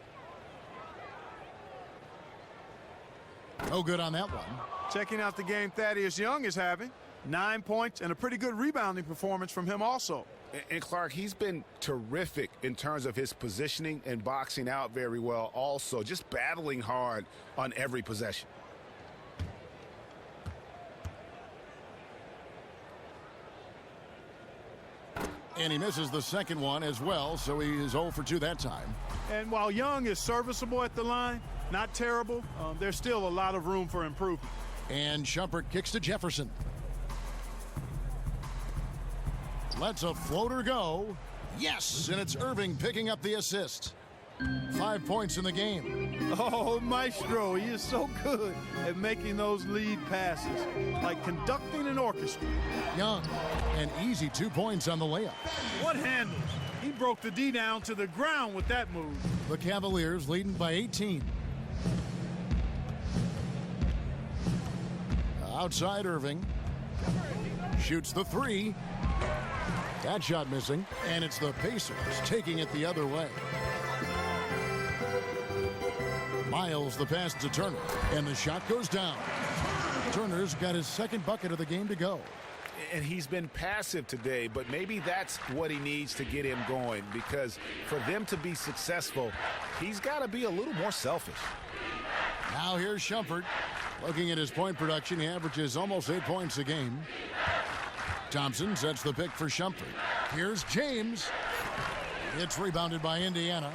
No good on that one. Checking out the game Thaddeus Young is having. 9 points and a pretty good rebounding performance from him also. And Clark, he's been terrific in terms of his positioning and boxing out very well also, just battling hard on every possession. And he misses the second one as well, so he is 0 for 2 that time. And while Young is serviceable at the line, not terrible, there's still a lot of room for improvement. And Shumpert kicks to Jefferson. Lets a floater go. Yes, and it's Irving picking up the assist. 5 points in the game. Oh, Maestro, he is so good at making those lead passes, like conducting an orchestra. Young, an easy 2 points on the layup. What handles? He broke the D down to the ground with that move. The Cavaliers leading by 18. Outside Irving. Shoots the 3. That shot missing. And it's the Pacers taking it the other way. Miles the pass to Turner. And the shot goes down. Turner's got his second bucket of the game to go. And he's been passive today, but maybe that's what he needs to get him going, because for them to be successful, he's got to be a little more selfish. Now here's Shumpert. Looking at his point production, he averages almost 8 points a game. Thompson sets the pick for Shumpert. Here's James. It's rebounded by Indiana.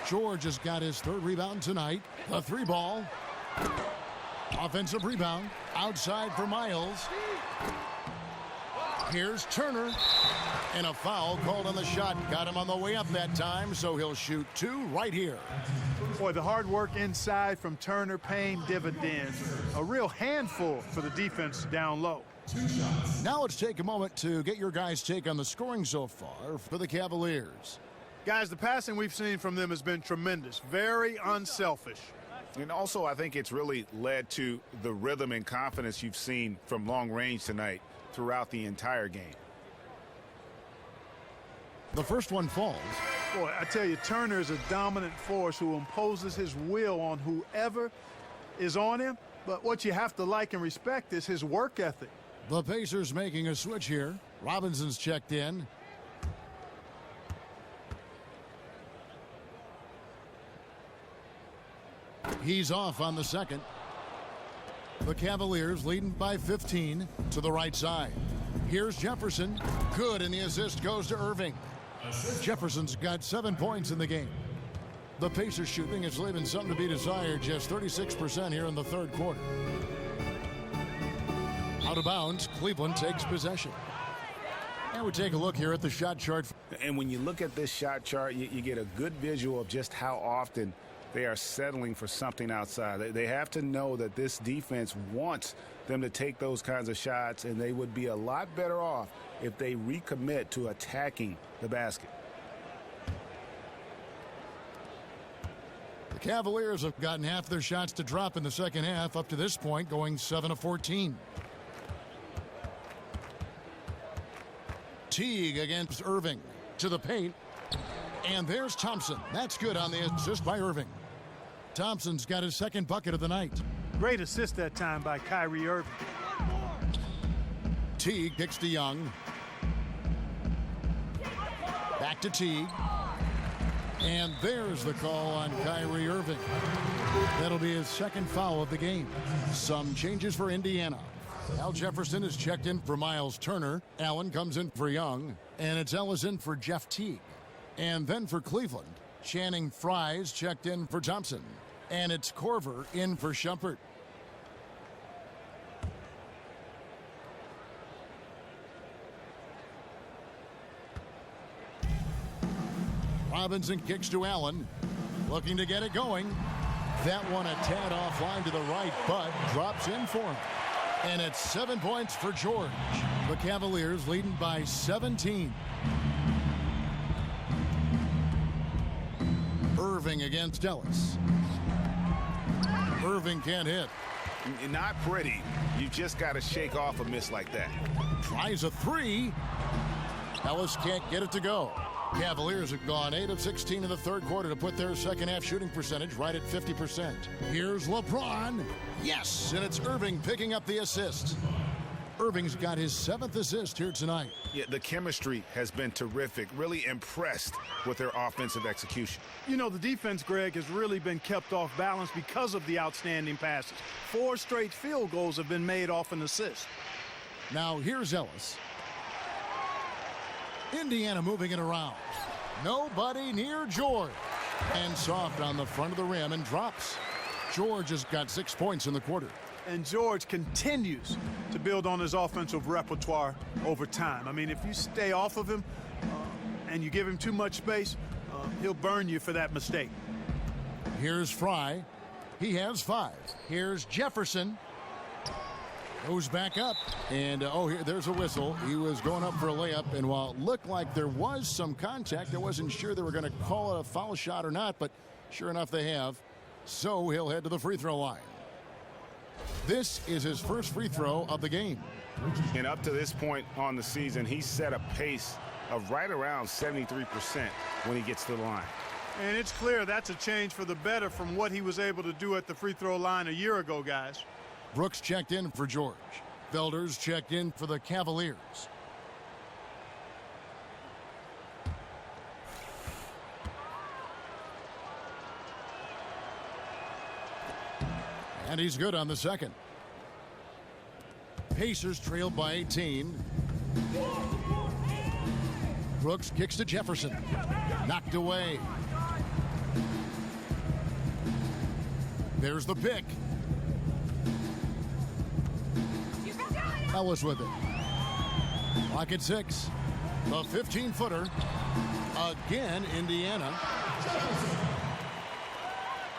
George has got his 3rd rebound tonight. The 3 ball. Offensive rebound. Outside for Miles. Here's Turner. And a foul called on the shot. Got him on the way up that time, so he'll shoot 2 right here. Boy, the hard work inside from Turner paying dividends. A real handful for the defense down low. Now let's take a moment to get your guys' take on the scoring so far for the Cavaliers. Guys, the passing we've seen from them has been tremendous. Very unselfish. And also, I think it's really led to the rhythm and confidence you've seen from long range tonight throughout the entire game. The first one falls. Boy, I tell you, Turner is a dominant force who imposes his will on whoever is on him. But what you have to like and respect is his work ethic. The Pacers making a switch here. Robinson's checked in. He's off on the second. The Cavaliers leading by 15 to the right side. Here's Jefferson. Good, and the assist goes to Irving. Jefferson's got 7 points in the game. The Pacers shooting is leaving something to be desired, just 36% here in the 3rd quarter. Out of bounds, Cleveland takes possession. And we take a look here at the shot chart. And when you look at this shot chart, you get a good visual of just how often they are settling for something outside. They have to know that this defense wants them to take those kinds of shots, and they would be a lot better off if they recommit to attacking the basket. The Cavaliers have gotten half their shots to drop in the second half up to this point, going 7 of 14. Teague against Irving to the paint. And there's Thompson. That's good on the assist by Irving. Thompson's got his second bucket of the night. Great assist that time by Kyrie Irving. Teague kicks to Young. Back to Teague. And there's the call on Kyrie Irving. That'll be his second foul of the game. Some changes for Indiana. Al Jefferson is checked in for Miles Turner. Allen comes in for Young. And it's Ellison for Jeff Teague. And then for Cleveland, Channing Frye's checked in for Thompson. And it's Korver in for Shumpert. Robinson kicks to Allen. Looking to get it going. That one a tad offline to the right, but drops in for him. And it's 7 points for George. The Cavaliers leading by 17. Irving against Ellis. Irving can't hit. Not pretty. You just got to shake off a miss like that. Tries a three. Ellis can't get it to go. Cavaliers have gone 8 of 16 in the third quarter to put their second half shooting percentage right at 50%. Here's LeBron. Yes, and it's Irving picking up the assist. Irving's got his 7th assist here tonight. Yeah, the chemistry has been terrific. Really impressed with their offensive execution. You know, the defense, Greg, has really been kept off balance because of the outstanding passes. 4 straight field goals have been made off an assist. Now here's Ellis. Indiana moving it around. Nobody near George. And soft on the front of the rim and drops. George has got 6 points in the quarter. And George continues to build on his offensive repertoire over time. I mean, if you stay off of him and you give him too much space, he'll burn you for that mistake. Here's Fry. He has 5. Here's Jefferson. Goes back up. And, there's a whistle. He was going up for a layup. And while it looked like there was some contact, I wasn't sure they were going to call it a foul shot or not. But sure enough, they have. So he'll head to the free throw line. This is his first free throw of the game. And up to this point on the season, he's set a pace of right around 73% when he gets to the line. And it's clear that's a change for the better from what he was able to do at the free throw line a year ago, guys. Brooks checked in for George. Felder's checked in for the Cavaliers. And he's good on the second. Pacers trailed by 18. Brooks kicks to Jefferson. Knocked away. There's the pick. Ellis with it. Clock at 6. The 15-footer. Again, Indiana.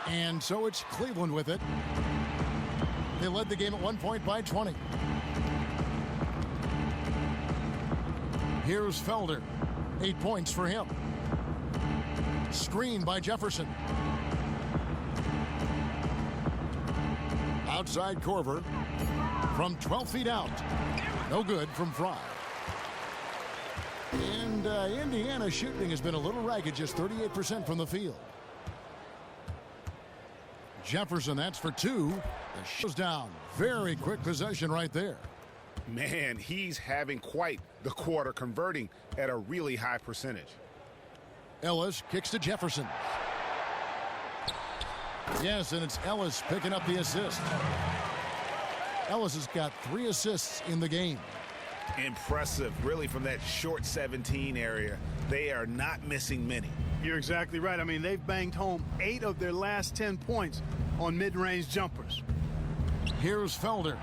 And so it's Cleveland with it. They led the game at 1 point by 20. Here's Felder. 8 points for him. Screen by Jefferson. Outside Corver. From 12 feet out. No good from Fry. And Indiana shooting has been a little ragged, just 38% from the field. Jefferson, that's for 2. The show's down. Very quick possession right there. Man, he's having quite the quarter, converting at a really high percentage. Ellis kicks to Jefferson. Yes, and it's Ellis picking up the assist. Ellis has got 3 assists in the game. Impressive, really, from that short 17 area. They are not missing many. You're exactly right. I mean, they've banged home 8 of their last 10 points on mid-range jumpers. Here's Felder.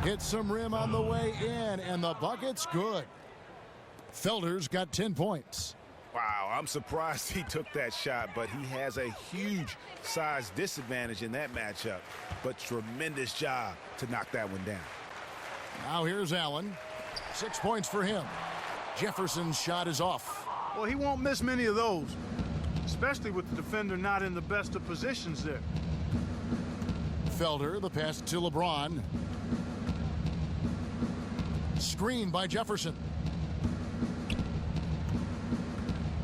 Hits some rim on the way in, and the bucket's good. Felder's got 10 points. Wow, I'm surprised he took that shot, but he has a huge size disadvantage in that matchup. But tremendous job to knock that one down. Now here's Allen. 6 points for him. Jefferson's shot is off. Well, he won't miss many of those, especially with the defender not in the best of positions there. Felder, the pass to LeBron. Screen by Jefferson.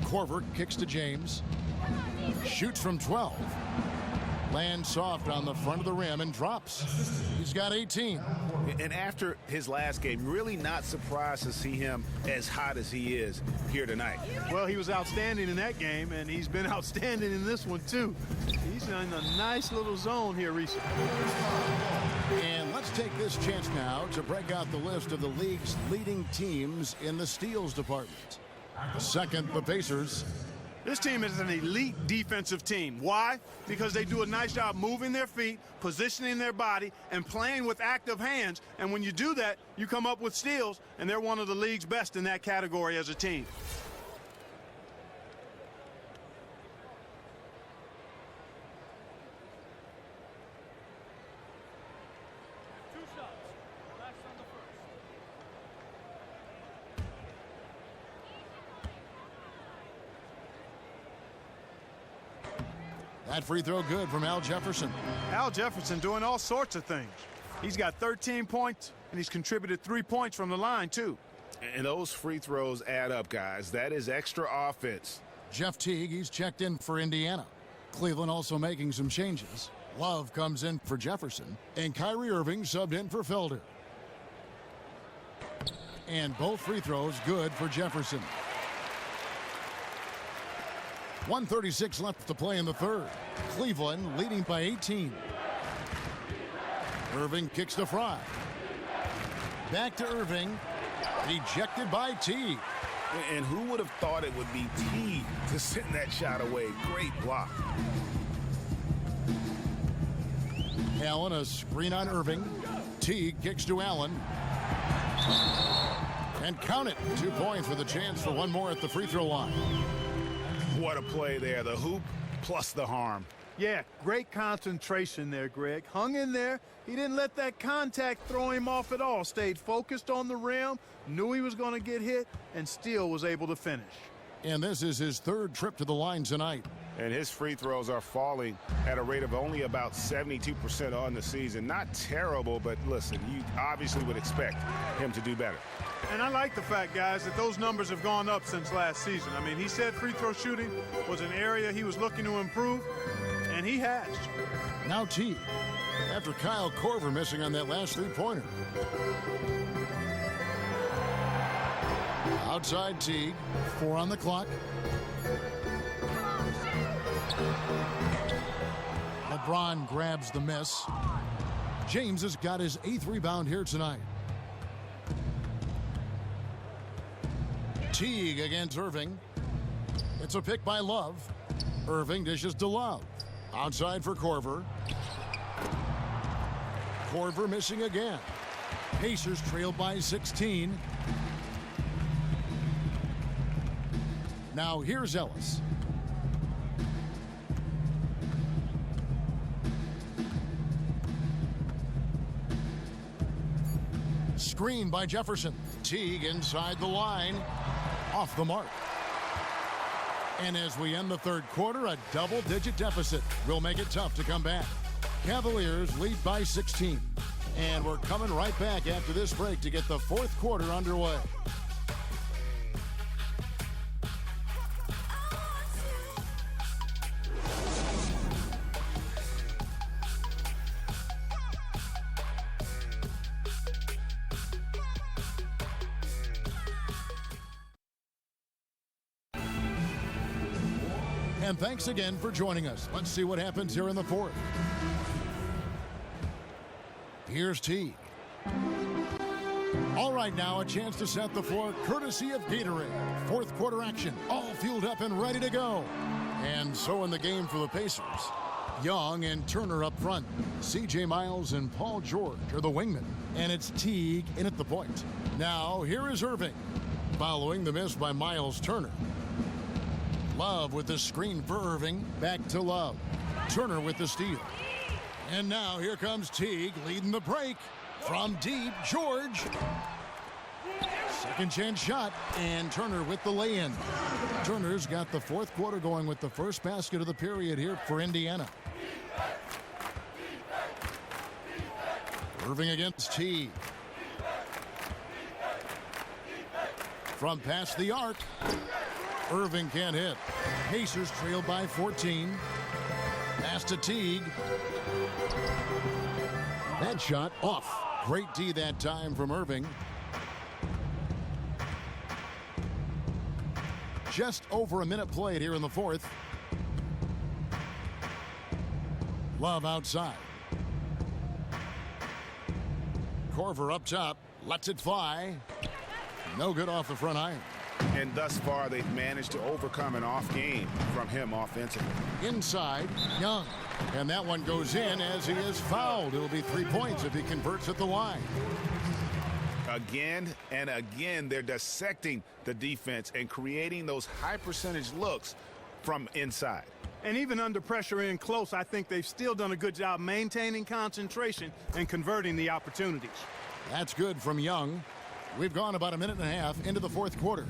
Corver kicks to James. Shoots from 12. Lands soft on the front of the rim and drops. He's got 18. And after his last game, really not surprised to see him as hot as he is here tonight. Well, he was outstanding in that game, and he's been outstanding in this one, too. He's in a nice little zone here recently. And let's take this chance now to break out the list of the league's leading teams in the steals department. Second, the Pacers. This team is an elite defensive team. Why? Because they do a nice job moving their feet, positioning their body, and playing with active hands. And when you do that, you come up with steals, and they're one of the league's best in that category as a team. That free throw good from Al Jefferson. Al Jefferson doing all sorts of things. He's got 13 points, and he's contributed 3 points from the line, too. And those free throws add up, guys. That is extra offense. Jeff Teague, he's checked in for Indiana. Cleveland also making some changes. Love comes in for Jefferson, and Kyrie Irving subbed in for Felder. And both free throws good for Jefferson. 1:36 left to play in the third. Cleveland leading by 18. Irving kicks to Fry. Back to Irving. Ejected by Teague. And who would have thought it would be Teague to send that shot away? Great block. Allen, a screen on Irving. Teague kicks to Allen. And count it. 2 points with a chance for one more at the free throw line. What a play there. The hoop plus the harm. Yeah, great concentration there, Greg. Hung in there. He didn't let that contact throw him off at all. Stayed focused on the rim, knew he was going to get hit, and still was able to finish. And this is his third trip to the line tonight. And his free throws are falling at a rate of only about 72% on the season. Not terrible, but listen, you obviously would expect him to do better. And I like the fact, guys, that those numbers have gone up since last season. I mean, he said free throw shooting was an area he was looking to improve, and he has. Now Teague, after Kyle Korver missing on that last three-pointer. Outside Teague, 4 on the clock. LeBron grabs the miss. James has got his 8th rebound here tonight. Teague against Irving. It's a pick by Love. Irving dishes to Love. Outside for Korver. Korver missing again. Pacers trail by 16. Now here's Ellis. Screen by Jefferson. Teague inside the line. Off the mark. And as we end the third quarter, a double-digit deficit will make it tough to come back. Cavaliers lead by 16. And we're coming right back after this break to get the fourth quarter underway. And thanks again for joining us. Let's see what happens here in the fourth. Here's Teague. All right, now a chance to set the floor courtesy of Gatorade. Fourth quarter action, all fueled up and ready to go. And so in the game for the Pacers, Young and Turner up front. C.J. Miles and Paul George are the wingmen. And it's Teague in at the point. Now here is Irving, following the miss by Miles Turner. Love with the screen for Irving. Back to Love. Turner with the steal. And now here comes Teague leading the break. From deep, George. Second chance shot. And Turner with the lay-in. Turner's got the fourth quarter going with the first basket of the period here for Indiana. Irving against Teague. From past the arc. Irving can't hit. Pacers trail by 14. Pass to Teague. That shot off. Great D that time from Irving. Just over a minute played here in the fourth. Love outside. Korver up top. Lets it fly. No good off the front iron. And thus far, they've managed to overcome an off game from him offensively. Inside, Young. And that one goes in as he is fouled. It'll be 3 points if he converts at the line. Again and again, they're dissecting the defense and creating those high percentage looks from inside. And even under pressure in close, I think they've still done a good job maintaining concentration and converting the opportunities. That's good from Young. We've gone about a minute and a half into the fourth quarter.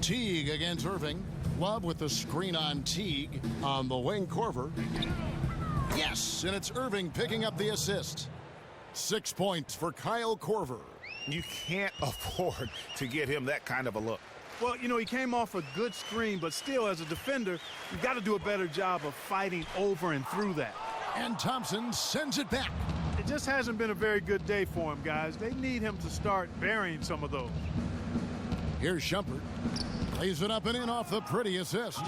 Teague against Irving. Love with the screen on Teague. On the wing, Korver. Yes, and it's Irving picking up the assist. 6 points for Kyle Korver. You can't afford to get him that kind of a look. Well, you know, he came off a good screen, but still, as a defender, you've got to do a better job of fighting over and through that. And Thompson sends it back. It just hasn't been a very good day for him, guys. They need him to start burying some of those. Here's Shumpert. Lays it up and in off the pretty assist.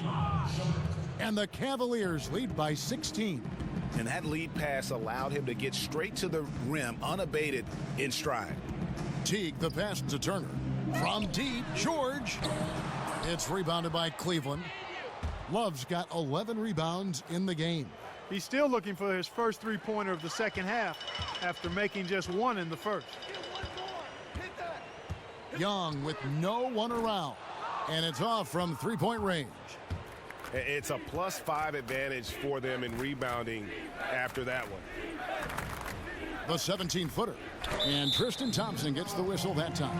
And the Cavaliers lead by 16. And that lead pass allowed him to get straight to the rim unabated in stride. Teague, the pass to Turner. From deep, George. It's rebounded by Cleveland. Love's got 11 rebounds in the game. He's still looking for his first three-pointer of the second half after making just one in the first. Young with no one around. And it's off from three-point range. It's a +5 advantage for them in rebounding after that one. The 17-footer. And Tristan Thompson gets the whistle that time.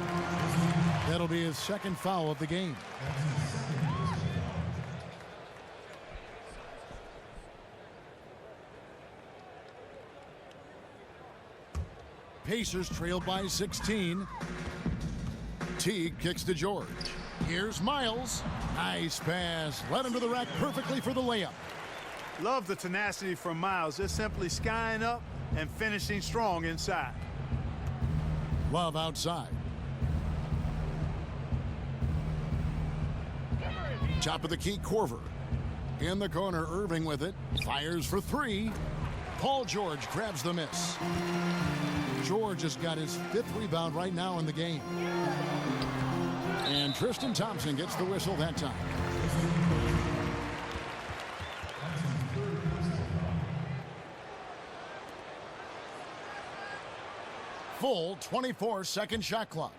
That'll be his second foul of the game. Pacers trail by 16. Teague kicks to George. Here's Miles. Nice pass. Led him to the rack perfectly for the layup. Love the tenacity from Miles. Just simply skying up and finishing strong inside. Love outside. Top of the key, Korver. In the corner, Irving with it. Fires for three. Paul George grabs the miss. George has got his 5th rebound right now in the game. And Tristan Thompson gets the whistle that time. Full 24-second shot clock.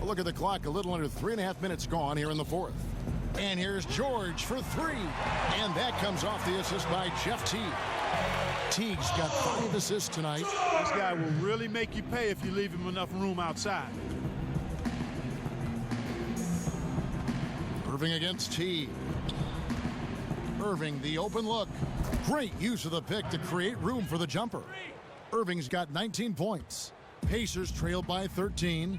A look at the clock, a little under 3.5 minutes gone here in the fourth. And here's George for three. And that comes off the assist by Jeff Teague. Teague's got 5 assists tonight. This guy will really make you pay if you leave him enough room outside. Irving against Teague. Irving, the open look. Great use of the pick to create room for the jumper. Irving's got 19 points. Pacers trail by 13.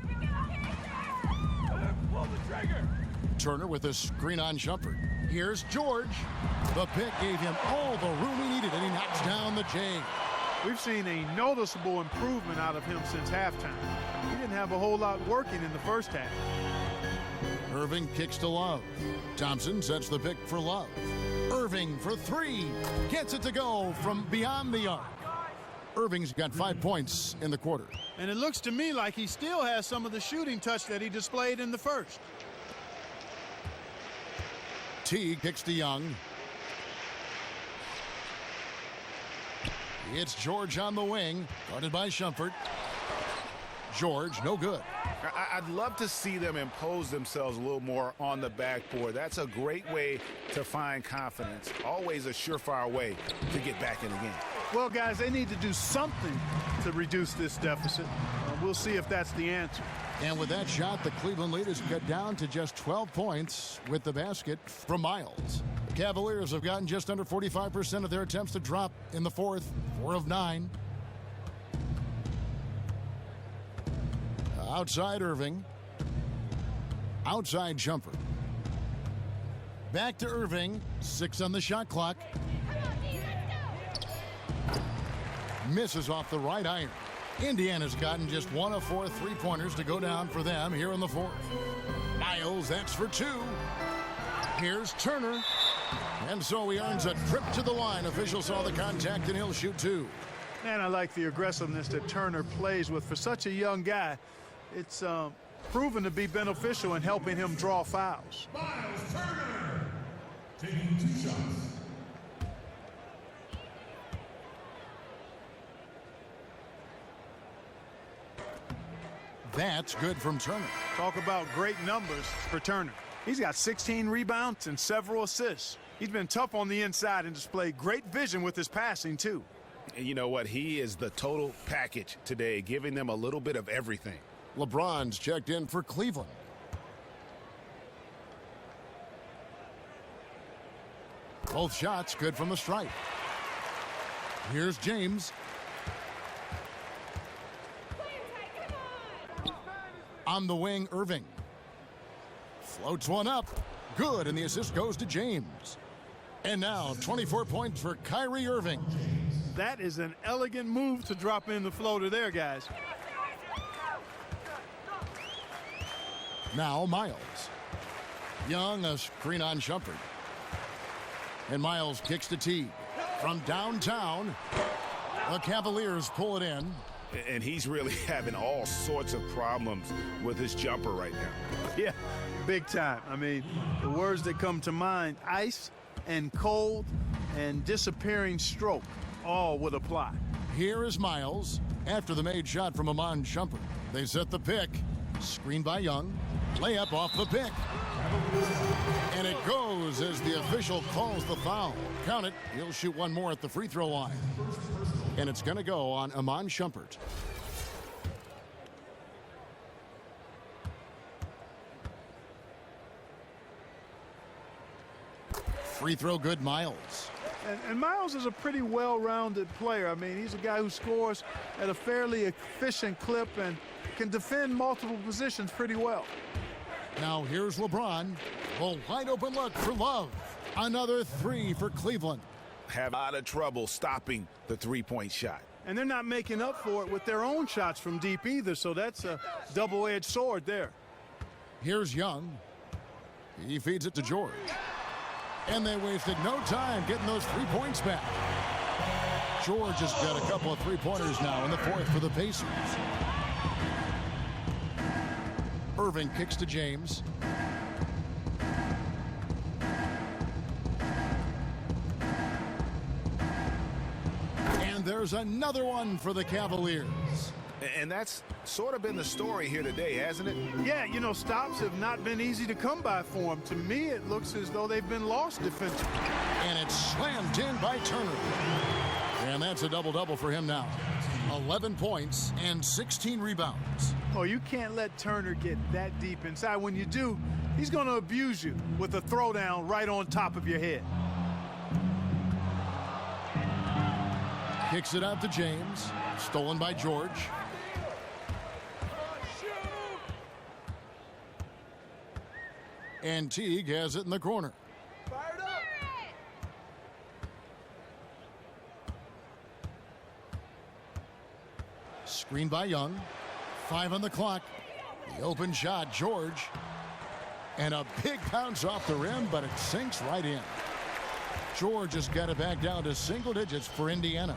Turner with a screen on Shumpert. Here's George. The pick gave him all the room he needed, and he knocks down the J. We've seen a noticeable improvement out of him since halftime. He didn't have a whole lot working in the first half. Irving kicks to Love. Thompson sets the pick for Love. Irving for three. Gets it to go from beyond the arc. Irving's got 5 points in the quarter. And it looks to me like he still has some of the shooting touch that he displayed in the first. Teague kicks to Young. It's George on the wing, guarded by Shumpert. George, no good. I'd love to see them impose themselves a little more on the backboard. That's a great way to find confidence. Always a surefire way to get back in the game. Well, guys, they need to do something to reduce this deficit. We'll see if that's the answer. And with that shot, the Cleveland lead is cut down to just 12 points with the basket from Miles. The Cavaliers have gotten just under 45% of their attempts to drop in the fourth, 4 of 9. Outside Irving. Outside Shumpert. Back to Irving. 6 on the shot clock. Misses off the right iron. Indiana's gotten just 1 of 4 three-pointers to go down for them here in the fourth. Miles, that's for 2. Here's Turner. And so he earns a trip to the line. Official saw the contact, and he'll shoot 2. Man, I like the aggressiveness that Turner plays with. For such a young guy, it's proven to be beneficial in helping him draw fouls. Miles Turner taking 2 shots. That's good from Turner. Talk about great numbers for Turner. He's got 16 rebounds and several assists. He's been tough on the inside and displayed great vision with his passing, too. And you know what? He is the total package today, giving them a little bit of everything. LeBron's checked in for Cleveland. Both shots good from the stripe. Here's James. On the wing, Irving. Floats one up. Good, and the assist goes to James. And now 24 points for Kyrie Irving. That is an elegant move to drop in the floater there, guys. Now Miles. Young, a screen on Shumpert. And Miles kicks to Teague. From downtown, the Cavaliers pull it in. And he's really having all sorts of problems with his jumper right now. Yeah, big time. I mean, the words that come to mind, ice and cold and disappearing stroke, all would apply. Here is Miles after the made shot from Iman Shumpert. They set the pick. Screen by Young. Layup off the pick. And it goes as the official calls the foul. Count it. He'll shoot one more at the free throw line. And it's going to go on Iman Shumpert. Free throw good, Miles. And Miles is a pretty well-rounded player. I mean, he's a guy who scores at a fairly efficient clip and can defend multiple positions pretty well. Now here's LeBron. A wide open look for Love. Another three for Cleveland. Have a lot of trouble stopping the three-point shot. And they're not making up for it with their own shots from deep either, so that's a double-edged sword there. Here's Young. He feeds it to George. And they wasted no time getting those 3 points back. George has got a couple of three-pointers now in the fourth for the Pacers. Irving kicks to James. And there's another one for the Cavaliers. And that's sort of been the story here today, hasn't it? Yeah, you know, stops have not been easy to come by for them. To me, it looks as though they've been lost defensively. And it's slammed in by Turner. And that's a double-double for him now. 11 points and 16 rebounds. Oh, you can't let Turner get that deep inside. When you do, he's going to abuse you with a throwdown right on top of your head. Kicks it out to James. Stolen by George. And Teague has it in the corner. Fired up. Screen by Young. 5 on the clock. The open shot, George. And a big bounce off the rim, but it sinks right in. George has got it back down to single digits for Indiana.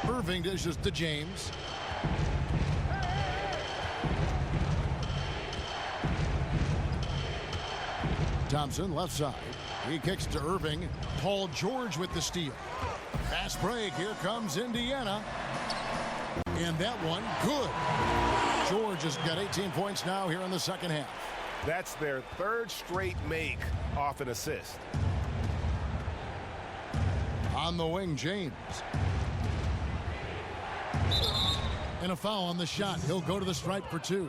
Irving dishes to James. Thompson left side. He kicks to Irving. Paul George with the steal. Fast break. Here comes Indiana. And that one good. George has got 18 points now here in the second half. That's their third straight make off an assist. On the wing, James. And a foul on the shot. He'll go to the stripe for 2.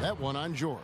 That one on George.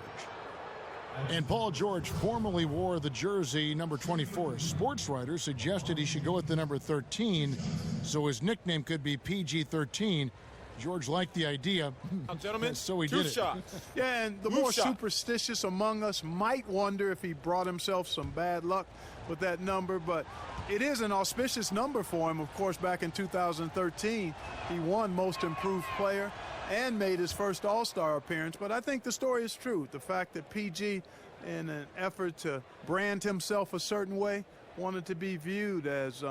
And Paul George formerly wore the jersey number 24. A sports writer suggested he should go with the number 13, so his nickname could be PG-13. George liked the idea, gentlemen, so he two did shots. it. Yeah, and the more superstitious among us might wonder if he brought himself some bad luck with that number, but it is an auspicious number for him. Of course, back in 2013, he won Most Improved Player and made his first All-Star appearance. But I think the story is true. The fact that PG, in an effort to brand himself a certain way, wanted to be viewed as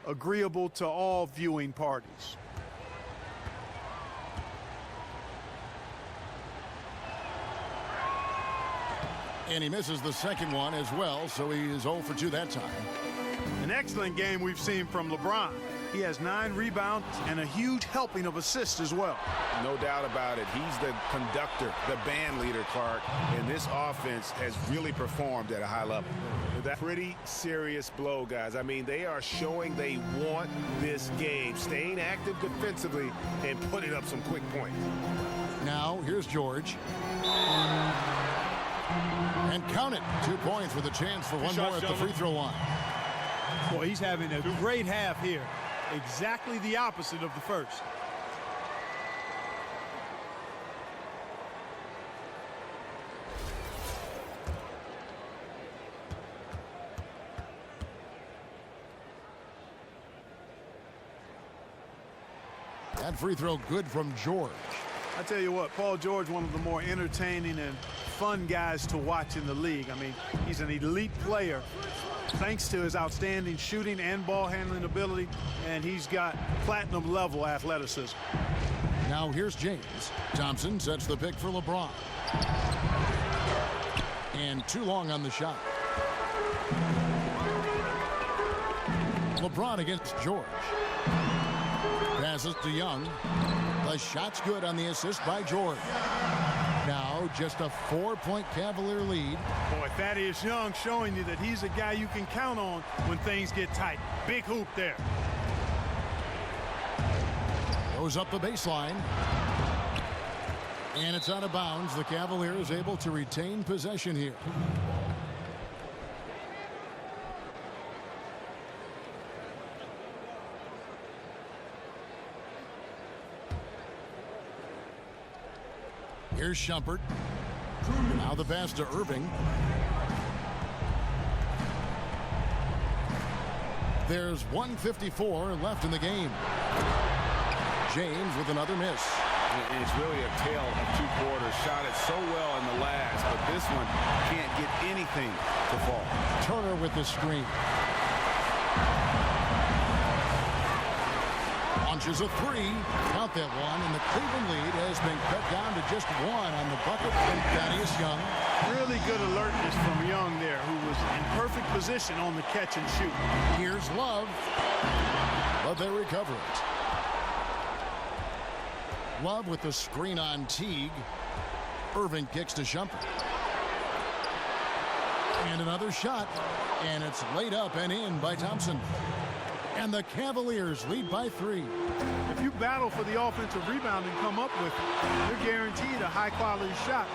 agreeable to all viewing parties. And he misses the second one as well, so he is 0 for 2 that time. An excellent game we've seen from LeBron. He has 9 rebounds and a huge helping of assists as well. No doubt about it. He's the conductor, the band leader, Clark, and this offense has really performed at a high level. That's a pretty serious blow, guys. I mean, they are showing they want this game, staying active defensively and putting up some quick points. Now, here's George. And count it. 2 points with a chance for one more at the free throw line. Boy, he's having a great half here. Exactly the opposite of the first. That free throw good from George. I tell you what, Paul George, one of the more entertaining and fun guys to watch in the league. I mean, he's an elite player thanks to his outstanding shooting and ball handling ability, and he's got platinum level athleticism. Now here's James. Thompson sets the pick for LeBron. And too long on the shot. LeBron against George. Passes to Young. The shot's good on the assist by George. Now just a 4-point Cavalier lead. Boy, Thaddeus Young showing you that he's a guy you can count on when things get tight. Big hoop there. Goes up the baseline. And it's out of bounds. The Cavaliers able to retain possession here. Here's Shumpert. Now the pass to Irving. There's 1:54 left in the game. James with another miss. It's really a tale of 2 quarters. Shot it so well in the last, but this one can't get anything to fall. Turner with the screen. Launches a 3. Count that one, and the Cleveland lead has been cut down to just 1 on the bucket from Thaddeus Young. Really good alertness from Young there, who was in perfect position on the catch and shoot. Here's Love, but they recover it. Love with the screen on Teague. Irving kicks to Shumpert. And another shot, and it's laid up and in by Thompson. And the Cavaliers lead by 3. If you battle for the offensive rebound and come up with it, you're guaranteed a high-quality shot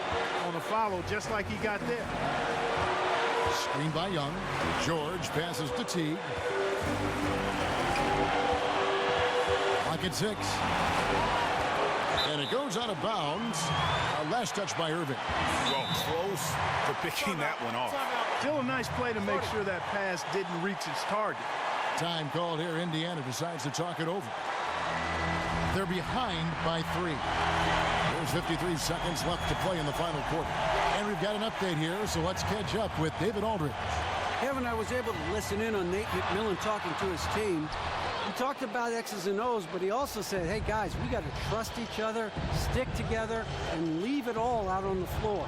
on a follow just like he got there. Screen by Young. George passes to Teague. Clock at 6. And it goes out of bounds. Last touch by Irving. Well, close to picking that one off. Still a nice play to make sure that pass didn't reach its target. Time called here. Indiana decides to talk it over. They're behind by 3. There's 53 seconds left to play in the final quarter. And we've got an update here, so let's catch up with David Aldridge. Kevin, I was able to listen in on Nate McMillan talking to his team. He talked about X's and O's, but he also said, hey, guys, we got to trust each other, stick together, and leave it all out on the floor.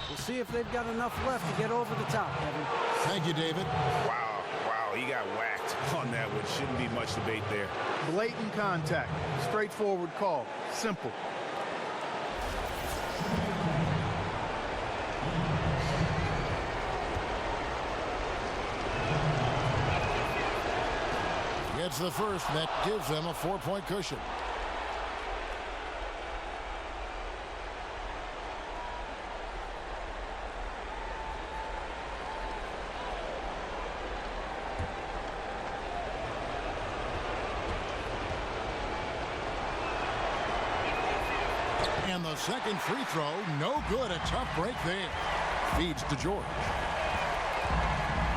We'll see if they've got enough left to get over the top, Kevin. Thank you, David. Wow, he got whacked on that one. Shouldn't be much debate there. Blatant contact. Straightforward call. Simple. It's the first that gives them a 4-point cushion. And the second free throw, no good. A tough break there. Feeds to George.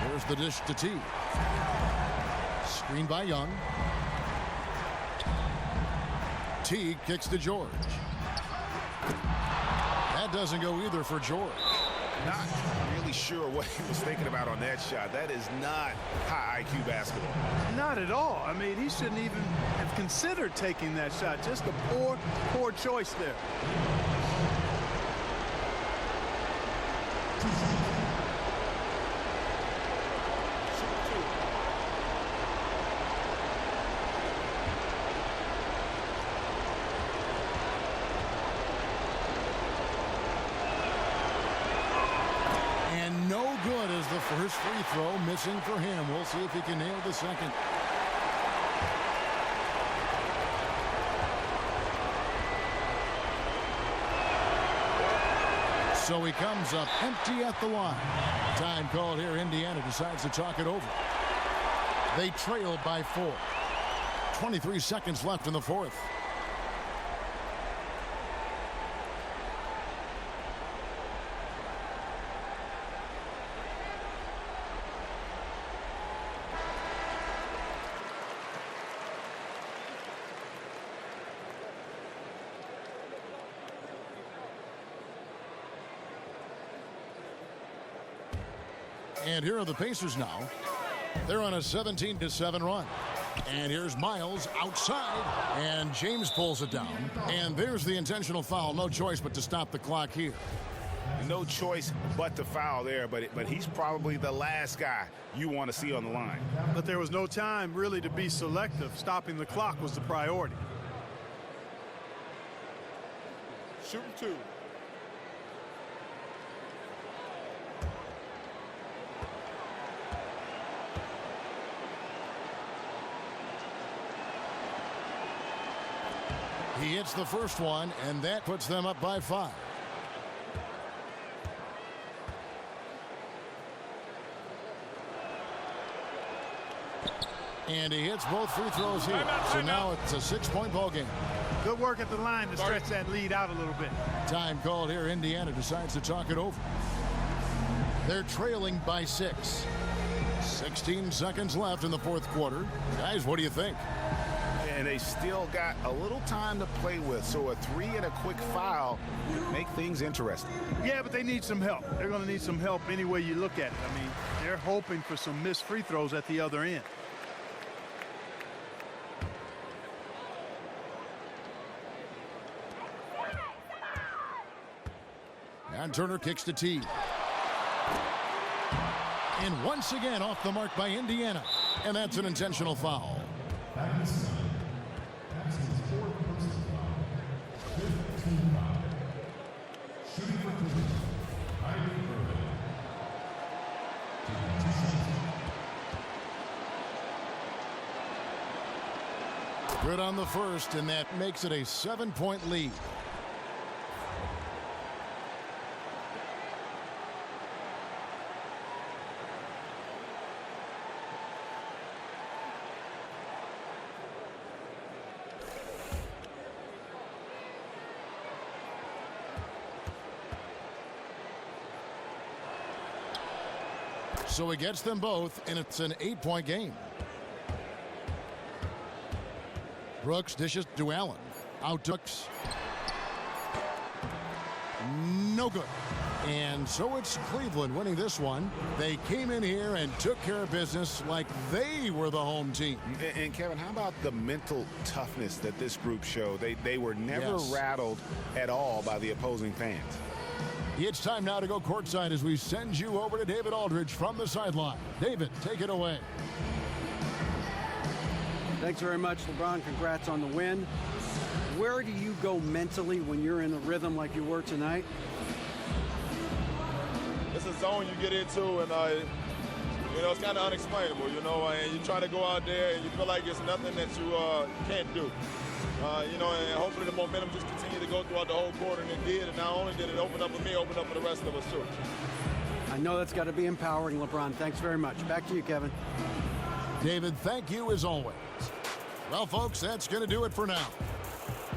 Here's the dish to T. Screen by Young. Teague kicks to George. That doesn't go either for George. Not really sure what he was thinking about on that shot. That is not high IQ basketball. Not at all. I mean, he shouldn't even have considered taking that shot. Just a poor choice there. the first free throw, missing for him. We'll see if he can nail the second. So he comes up empty at the line. Time called here. Indiana decides to talk it over. They trail by 4. 23 seconds left in the fourth. And here are the Pacers now. They're on a 17-7 run. And here's Miles outside. And James pulls it down. And there's the intentional foul. No choice but to stop the clock here. No choice but to foul there, but he's probably the last guy you want to see on the line. But there was no time really to be selective. Stopping the clock was the priority. Shooting 2. He hits the first one, and that puts them up by 5. And he hits both free throws here. So now it's a 6-point ball game. Good work at the line to stretch that lead out a little bit. Time called here. Indiana decides to talk it over. They're trailing by 6. 16 seconds left in the fourth quarter. Guys, what do you think? And they still got a little time to play with, so a 3 and a quick foul make things interesting. Yeah, but they need some help. They're going to need some help any way you look at it. I mean, they're hoping for some missed free throws at the other end. And Turner kicks to T. And once again off the mark by Indiana. And that's an intentional foul. Good on the first, and that makes it a 7-point lead. So he gets them both, and it's an 8-point game. Brooks dishes to Allen. Out to Brooks. No good. And so it's Cleveland winning this one. They came in here and took care of business like they were the home team. And Kevin, how about the mental toughness that this group showed? They were never rattled at all by the opposing fans. It's time now to go courtside as we send you over to David Aldridge from the sideline. David, take it away. Thanks very much, LeBron. Congrats on the win. Where do you go mentally when you're in a rhythm like you were tonight? It's a zone you get into, and it's kind of unexplainable, and you try to go out there and you feel like it's nothing that you can't do. And hopefully the momentum just continued to go throughout the whole quarter, and it did. And not only did it open up for me, it opened up for the rest of us, too. I know that's got to be empowering, LeBron. Thanks very much. Back to you, Kevin. David, thank you as always. Well, folks, that's going to do it for now.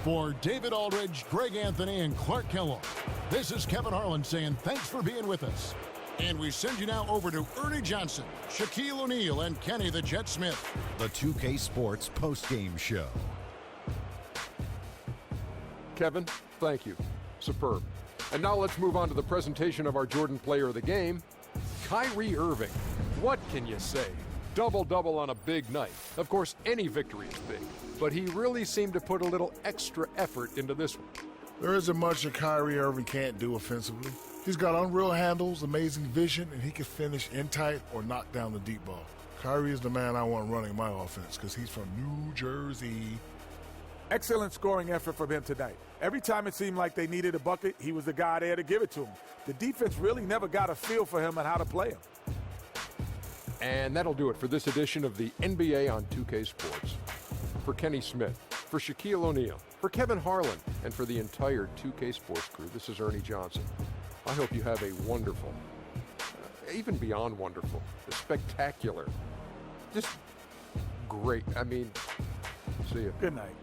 For David Aldridge, Greg Anthony, and Clark Kellogg, this is Kevin Harlan saying thanks for being with us. And we send you now over to Ernie Johnson, Shaquille O'Neal, and Kenny the Jet Smith. The 2K Sports postgame show. Kevin, thank you. Superb. And now let's move on to the presentation of our Jordan Player of the Game, Kyrie Irving. What can you say? Double-double on a big night. Of course, any victory is big, but he really seemed to put a little extra effort into this one. There isn't much that Kyrie Irving can't do offensively. He's got unreal handles, amazing vision, and he can finish in tight or knock down the deep ball. Kyrie is the man I want running my offense because he's from New Jersey. Excellent scoring effort from him tonight. Every time it seemed like they needed a bucket, he was the guy there to give it to them. The defense really never got a feel for him and how to play him. And that'll do it for this edition of the NBA on 2K Sports. For Kenny Smith, for Shaquille O'Neal, for Kevin Harlan, and for the entire 2K Sports crew, this is Ernie Johnson. I hope you have a wonderful, even beyond wonderful, spectacular, just great. I mean, see you. Good night.